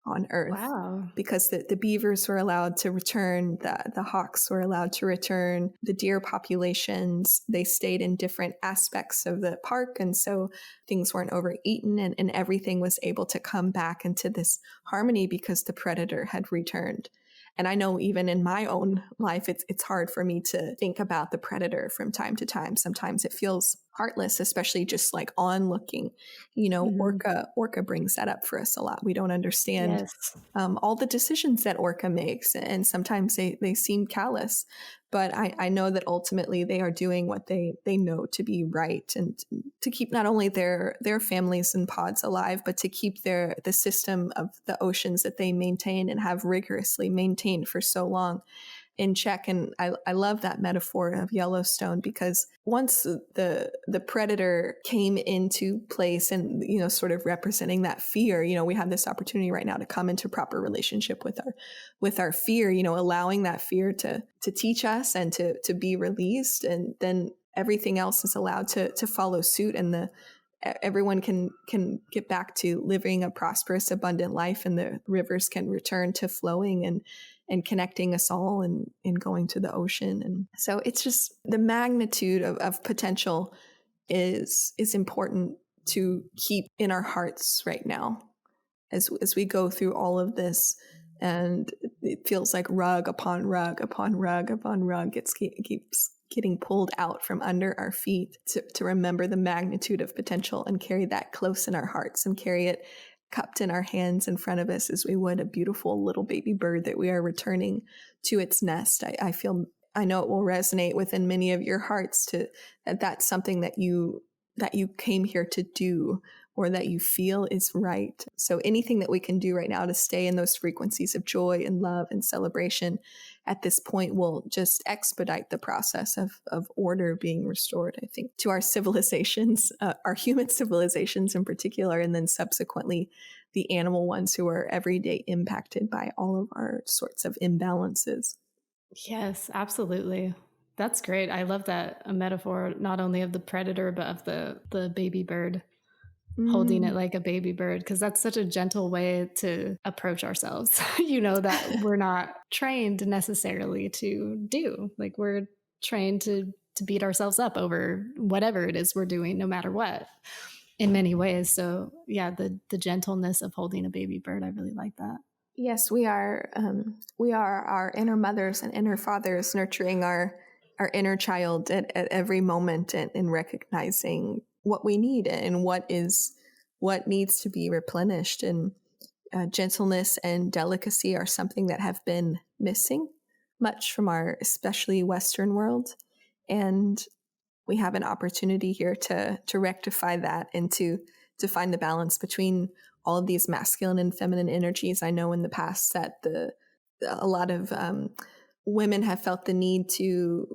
on Earth. Wow. Because the beavers were allowed to return, the hawks were allowed to return, the deer populations, they stayed in different aspects of the park. And so things weren't overeaten, and everything was able to come back into this harmony because the predator had returned. And I know even in my own life, it's hard for me to think about the predator from time to time. Sometimes it feels heartless, especially just like onlooking. Orca brings that up for us a lot. We don't understand all the decisions that Orca makes, and sometimes they seem callous. But I know that ultimately they are doing what they know to be right, and to keep not only their families and pods alive, but to keep the system of the oceans that they maintain and have rigorously maintained for so long in check. And I love that metaphor of Yellowstone, because once the predator came into place and, sort of representing that fear, we have this opportunity right now to come into proper relationship with our fear, allowing that fear to teach us and to be released. And then everything else is allowed to follow suit, and everyone can get back to living a prosperous, abundant life, and the rivers can return to flowing and connecting us all and going to the ocean. And so it's just the magnitude of potential is important to keep in our hearts right now as we go through all of this. And it feels like rug upon rug upon rug upon rug. It keeps getting pulled out from under our feet to remember the magnitude of potential and carry that close in our hearts and carry it cupped in our hands in front of us as we would a beautiful little baby bird that we are returning to its nest. I know it will resonate within many of your hearts that's something that you came here to do, or that you feel is right. So anything that we can do right now to stay in those frequencies of joy and love and celebration at this point will just expedite the process of order being restored, I think, to our civilizations, our human civilizations in particular, and then subsequently the animal ones who are every day impacted by all of our sorts of imbalances. Yes, absolutely. That's great. I love that a metaphor, not only of the predator, but of the baby bird. Holding it like a baby bird, because that's such a gentle way to approach ourselves, that we're not trained necessarily to do. Like, we're trained to beat ourselves up over whatever it is we're doing, no matter what, in many ways. So yeah, the gentleness of holding a baby bird, I really like that. Yes, we are our inner mothers and inner fathers, nurturing our inner child at every moment, and recognizing what we need and what needs to be replenished. And gentleness and delicacy are something that have been missing much from our especially Western world. And we have an opportunity here to rectify that and to find the balance between all of these masculine and feminine energies. I know in the past that a lot of women have felt the need to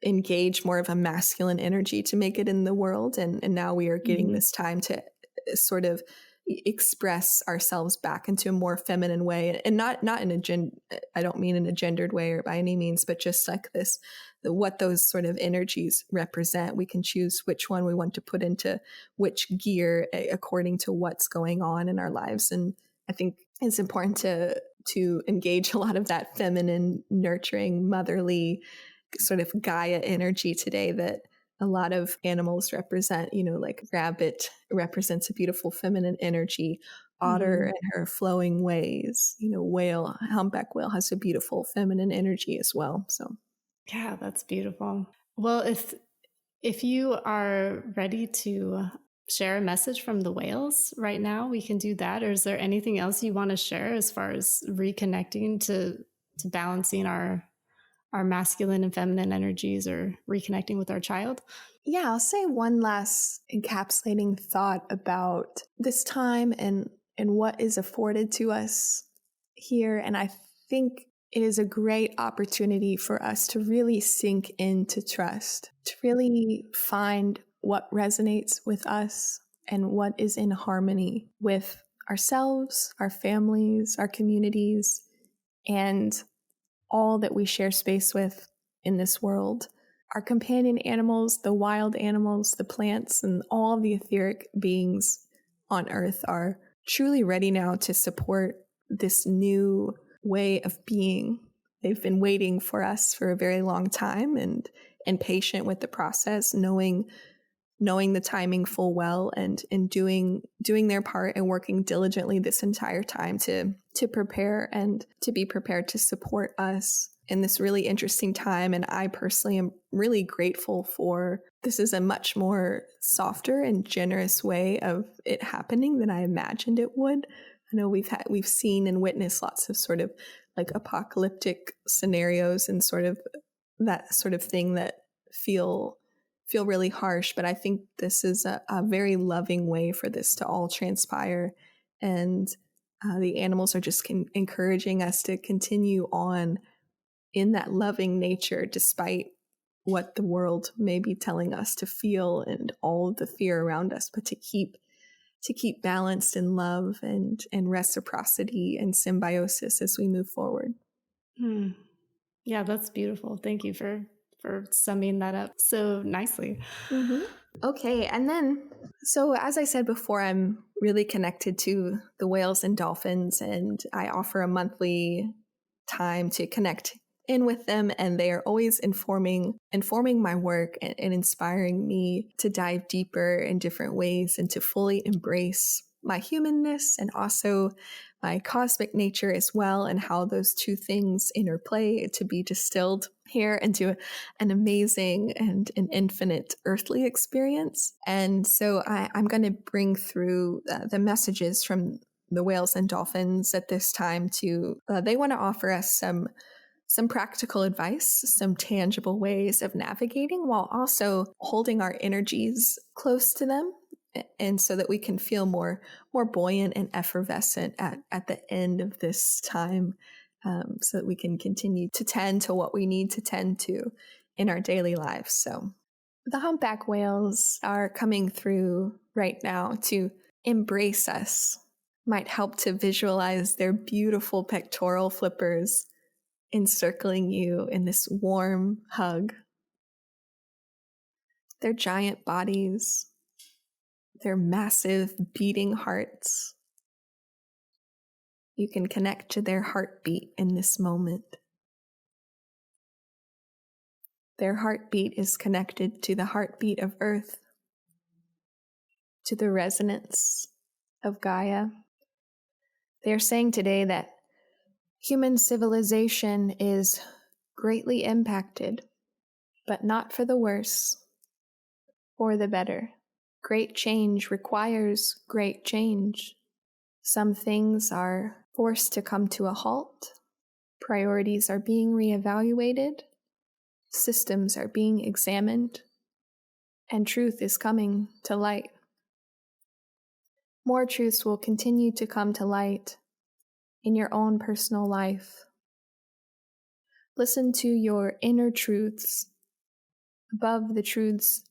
engage more of a masculine energy to make it in the world. And now we are getting this time to sort of express ourselves back into a more feminine way, and not in I don't mean in a gendered way or by any means, but just like this, what those sort of energies represent. We can choose which one we want to put into which gear according to what's going on in our lives. And I think it's important to engage a lot of that feminine, nurturing, motherly sort of Gaia energy today that a lot of animals represent. Like rabbit represents a beautiful feminine energy. Otter and her flowing ways. Whale, humpback whale has a beautiful feminine energy as well. So yeah, that's beautiful. Well, if you are ready to share a message from the whales right now, we can do that. Or is there anything else you want to share as far as reconnecting to balancing our our masculine and feminine energies or reconnecting with our child. Yeah, I'll say one last encapsulating thought about this time and what is afforded to us here. And I think it is a great opportunity for us to really sink into trust, to really find what resonates with us and what is in harmony with ourselves, our families, our communities, and all that we share space with in this world. Our companion animals, the wild animals, the plants, and all of the etheric beings on Earth are truly ready now to support this new way of being. They've been waiting for us for a very long time and patient with the process, knowing the timing full well and doing their part and working diligently this entire time to prepare and to be prepared to support us in this really interesting time. And I personally am really grateful for this is a much more softer and generous way of it happening than I imagined it would. I know we've seen and witnessed lots of sort of like apocalyptic scenarios and sort of that sort of thing that feel really harsh, but I think this is a very loving way for this to all transpire. And the animals are just encouraging us to continue on in that loving nature, despite what the world may be telling us to feel and all of the fear around us, but to keep balanced in love and reciprocity and symbiosis as we move forward. Yeah, that's beautiful. Thank you for summing that up so nicely. Mm-hmm. Okay, and then, so as I said before, I'm really connected to the whales and dolphins, and I offer a monthly time to connect in with them, and they are always informing my work and inspiring me to dive deeper in different ways and to fully embrace my humanness and also my cosmic nature as well, and how those two things interplay to be distilled here into an amazing and an infinite earthly experience. And so I'm going to bring through the messages from the whales and dolphins at this time to, they want to offer us some practical advice, some tangible ways of navigating while also holding our energies close to them. And so that we can feel more buoyant and effervescent at the end of this time, so that we can continue to tend to what we need to tend to in our daily lives. So the humpback whales are coming through right now to embrace us. Might help to visualize their beautiful pectoral flippers encircling you in this warm hug. Their giant bodies, their massive beating hearts. You can connect to their heartbeat in this moment. Their heartbeat is connected to the heartbeat of Earth, to the resonance of Gaia. They are saying today that human civilization is greatly impacted, but not for the worse or the better. Great change requires great change. Some things are forced to come to a halt. Priorities are being reevaluated. Systems are being examined. And truth is coming to light. More truths will continue to come to light in your own personal life. Listen to your inner truths above the truths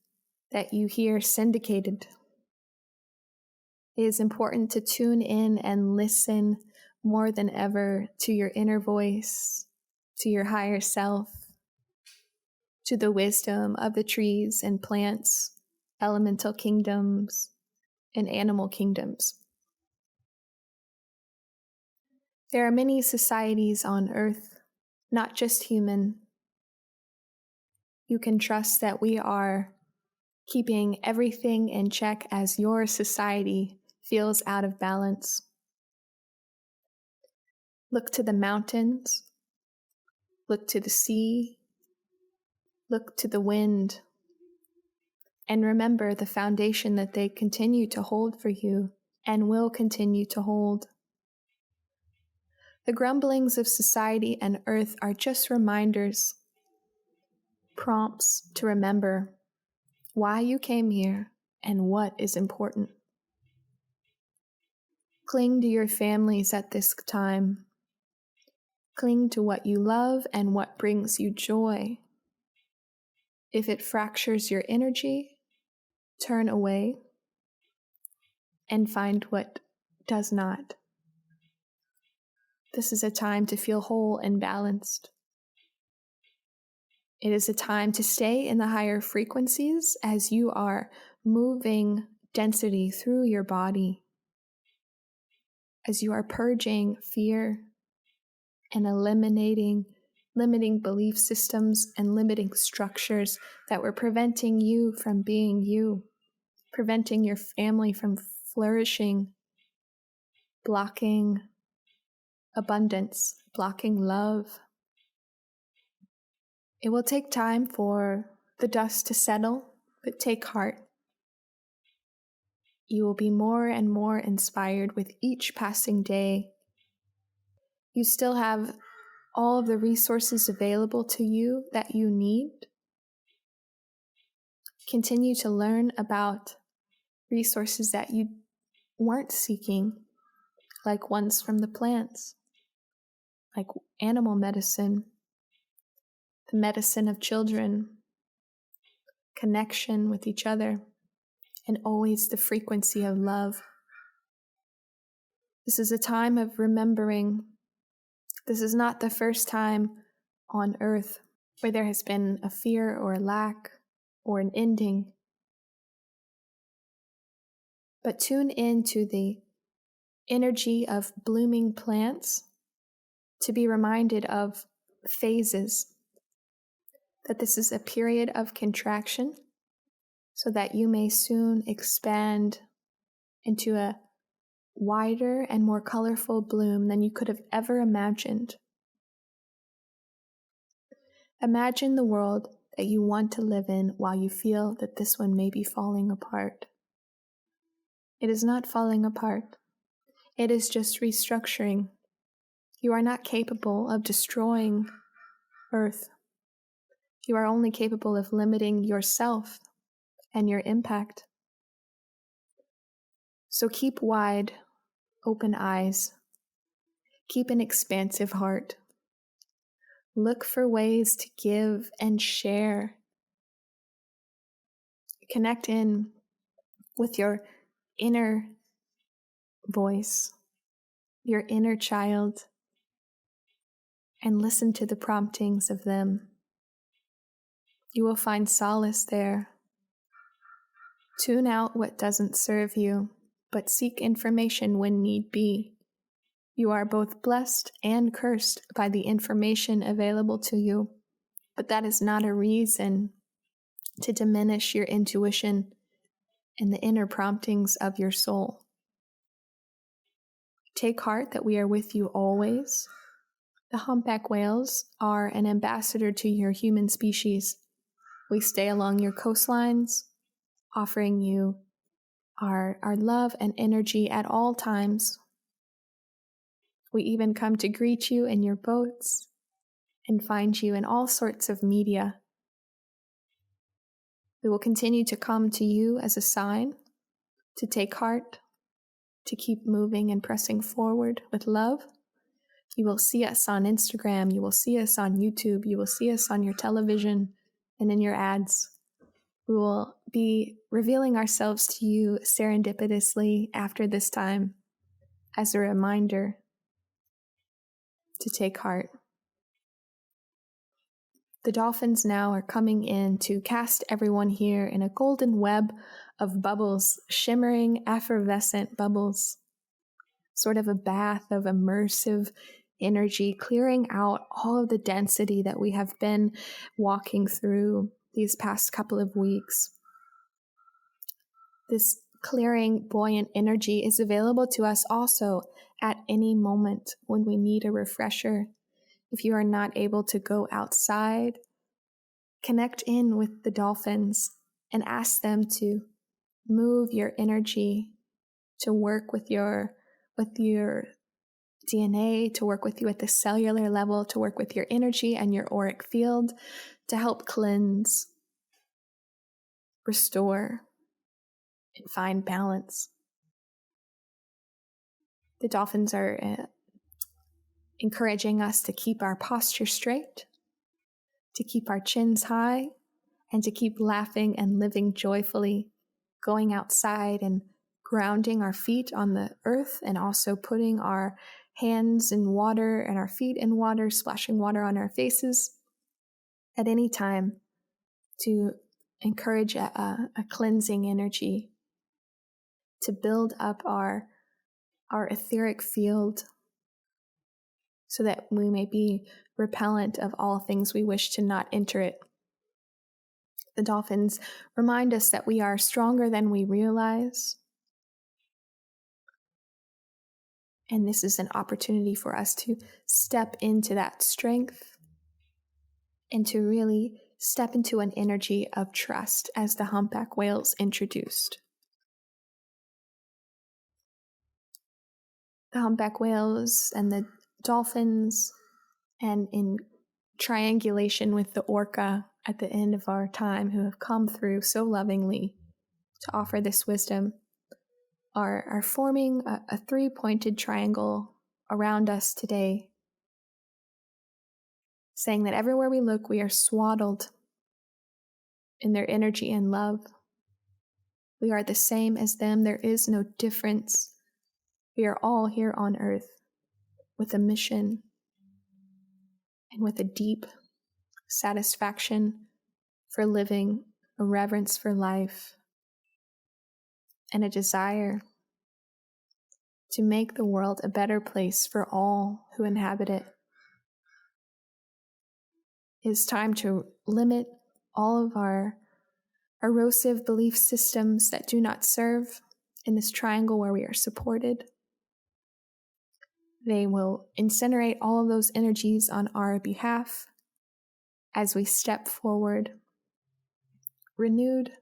that you hear syndicated. It is important to tune in and listen more than ever to your inner voice, to your higher self, to the wisdom of the trees and plants, elemental kingdoms, and animal kingdoms. There are many societies on Earth, not just human. You can trust that we are keeping everything in check as your society feels out of balance. Look to the mountains, look to the sea, look to the wind, and remember the foundation that they continue to hold for you and will continue to hold. The grumblings of society and Earth are just reminders prompts to remember why you came here and what is important. Cling to your families at this time. Cling to what you love and what brings you joy. If it fractures your energy, turn away and find what does not. This is a time to feel whole and balanced. It is a time to stay in the higher frequencies as you are moving density through your body, as you are purging fear and eliminating limiting belief systems and limiting structures that were preventing you from being you, preventing your family from flourishing, blocking abundance, blocking love. It will take time for the dust to settle, but take heart. You will be more and more inspired with each passing day. You still have all of the resources available to you that you need. Continue to learn about resources that you weren't seeking, like ones from the plants, like animal medicine, the medicine of children, connection with each other, and always the frequency of love. This is a time of remembering. This is not the first time on earth where there has been a fear or a lack or an ending. But tune into the energy of blooming plants to be reminded of phases, that this is a period of contraction so that you may soon expand into a wider and more colorful bloom than you could have ever imagined. Imagine the world that you want to live in while you feel that this one may be falling apart. It is not falling apart. It is just restructuring. You are not capable of destroying Earth. You are only capable of limiting yourself and your impact. So keep wide, open eyes. Keep an expansive heart. Look for ways to give and share. Connect in with your inner voice, your inner child, and listen to the promptings of them. You will find solace there. Tune out what doesn't serve you, but seek information when need be. You are both blessed and cursed by the information available to you, but that is not a reason to diminish your intuition and the inner promptings of your soul. Take heart that we are with you always. The humpback whales are an ambassador to your human species. We stay along your coastlines, offering you our love and energy at all times. We even come to greet you in your boats and find you in all sorts of media. We will continue to come to you as a sign to take heart, to keep moving and pressing forward with love. You will see us on Instagram, you will see us on YouTube, you will see us on your television and in your ads. We will be revealing ourselves to you serendipitously after this time as a reminder to take heart. The dolphins now are coming in to cast everyone here in a golden web of bubbles, shimmering, effervescent bubbles, sort of a bath of immersive energy, clearing out all of the density that we have been walking through these past couple of weeks. This clearing, buoyant energy is available to us also at any moment when we need a refresher. If you are not able to go outside, connect in with the dolphins and ask them to move your energy to work with your DNA, to work with you at the cellular level, to work with your energy and your auric field, to help cleanse, restore, and find balance. The dolphins are encouraging us to keep our posture straight, to keep our chins high, and to keep laughing and living joyfully, going outside and grounding our feet on the earth, and also putting our hands in water and our feet in water, splashing water on our faces at any time to encourage a cleansing energy, to build up our etheric field so that we may be repellent of all things we wish to not enter it. The dolphins remind us that we are stronger than we realize. And this is an opportunity for us to step into that strength and to really step into an energy of trust, as the humpback whales introduced. The humpback whales and the dolphins, and in triangulation with the orca at the end of our time, who have come through so lovingly to offer this wisdom, are forming a three-pointed triangle around us today, saying that everywhere we look, we are swaddled in their energy and love. We are the same as them. There is no difference. We are all here on earth with a mission and with a deep satisfaction for living, a reverence for life, and a desire to make the world a better place for all who inhabit it. It's time to limit all of our erosive belief systems that do not serve in this triangle where we are supported. They will incinerate all of those energies on our behalf as we step forward, renewed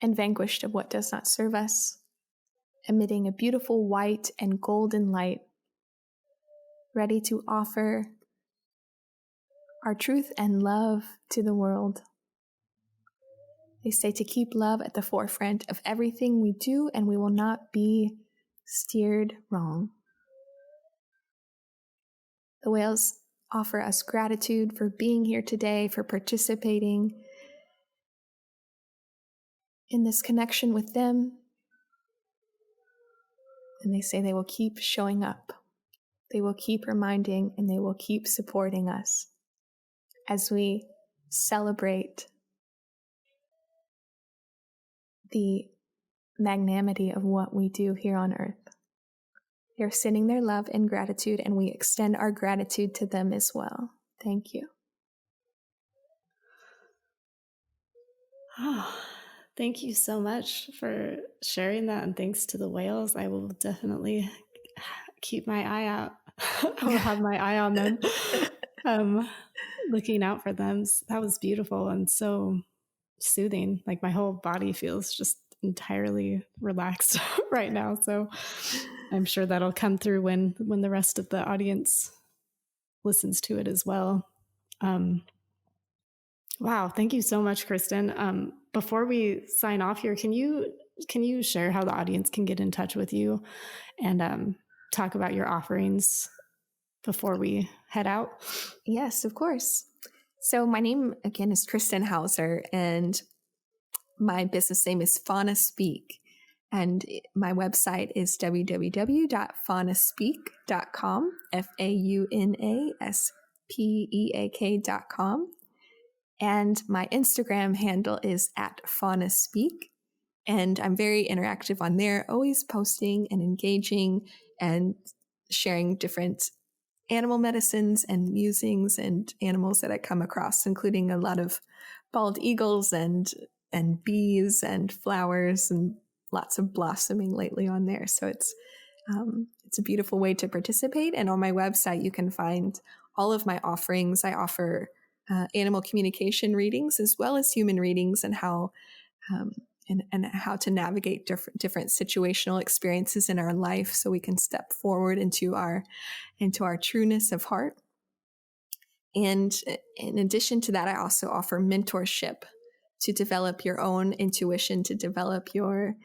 and vanquished of what does not serve us, emitting a beautiful white and golden light, ready to offer our truth and love to the world. They say to keep love at the forefront of everything we do, and we will not be steered wrong. The whales offer us gratitude for being here today, for participating in this connection with them. And they say they will keep showing up. They will keep reminding, and they will keep supporting us as we celebrate the magnanimity of what we do here on earth. They're sending their love and gratitude, and we extend our gratitude to them as well. Thank you. Oh, thank you so much for sharing that, and thanks to the whales. I will definitely keep my eye out. I will have my eye on them, looking out for them. That was beautiful and so soothing. Like my whole body feels just entirely relaxed right now. So I'm sure that'll come through when the rest of the audience listens to it as well. Wow. Thank you so much, Kristen. Before we sign off here, can you share how the audience can get in touch with you and talk about your offerings before we head out? Yes, of course. So my name, again, is Kristen Houser, and my business name is Fauna Speak. And my website is www.faunaspeak.com, FAUNASPEAK.com. And my Instagram handle is @FaunaSpeak. And I'm very interactive on there, always posting and engaging and sharing different animal medicines and musings and animals that I come across, including a lot of bald eagles and bees and flowers, and lots of blossoming lately on there. So it's a beautiful way to participate. And on my website, you can find all of my offerings. I offer animal communication readings as well as human readings, and how and how to navigate different situational experiences in our life so we can step forward into our trueness of heart. And in addition to that, I also offer mentorship to develop your own intuition, to develop your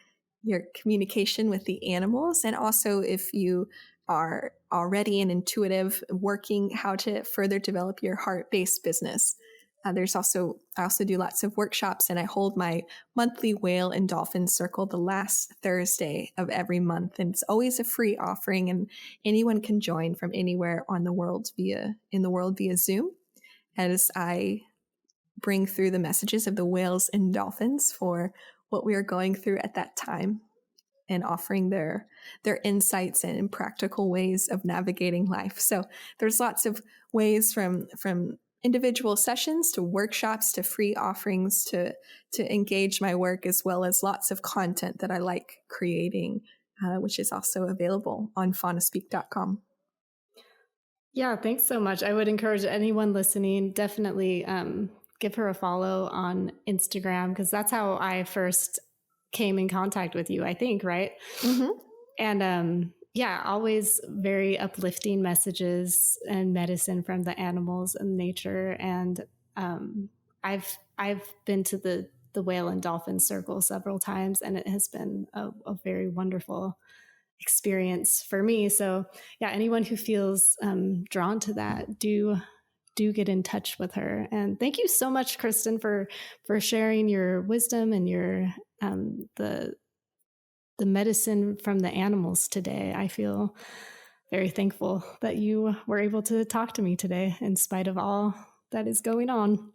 communication with the animals. And also, if you are already an intuitive, working how to further develop your heart-based business. I also do lots of workshops, and I hold my monthly whale and dolphin circle the last Thursday of every month. And it's always a free offering, and anyone can join from anywhere in the world via Zoom, as I bring through the messages of the whales and dolphins for what we are going through at that time, and offering their insights and practical ways of navigating life. So there's lots of ways from individual sessions to workshops to free offerings to engage my work, as well as lots of content that I like creating, which is also available on faunaspeak.com. Yeah, thanks so much. I would encourage anyone listening, definitely give her a follow on Instagram, because that's how I first came in contact with you, I think, right? Mm-hmm. And yeah, always very uplifting messages and medicine from the animals and nature. And I've been to the whale and dolphin circle several times, and it has been a very wonderful experience for me. So yeah, anyone who feels drawn to that, do get in touch with her. And thank you so much, Kristen, for sharing your wisdom and your the medicine from the animals today. I feel very thankful that you were able to talk to me today in spite of all that is going on.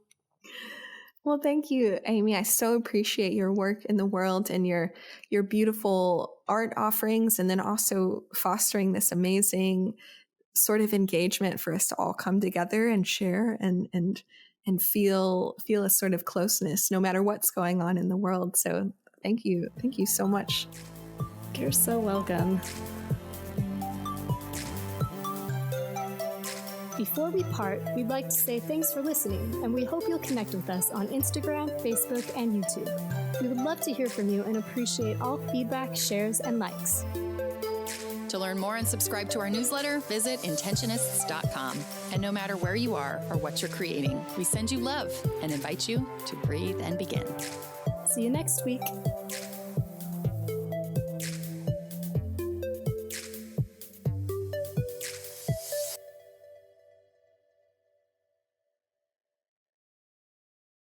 Well, thank you, Aimee. I so appreciate your work in the world and your beautiful art offerings, and then also fostering this amazing sort of engagement for us to all come together and share and feel a sort of closeness no matter what's going on in the world. So thank you so much. You're so welcome. Before we part, we'd like to say thanks for listening, and we hope you'll connect with us on Instagram, Facebook, and YouTube. We would love to hear from you and appreciate all feedback, shares, and likes. To learn more and subscribe to our newsletter, visit intentionists.com. And no matter where you are or what you're creating, we send you love and invite you to breathe and begin. See you next week.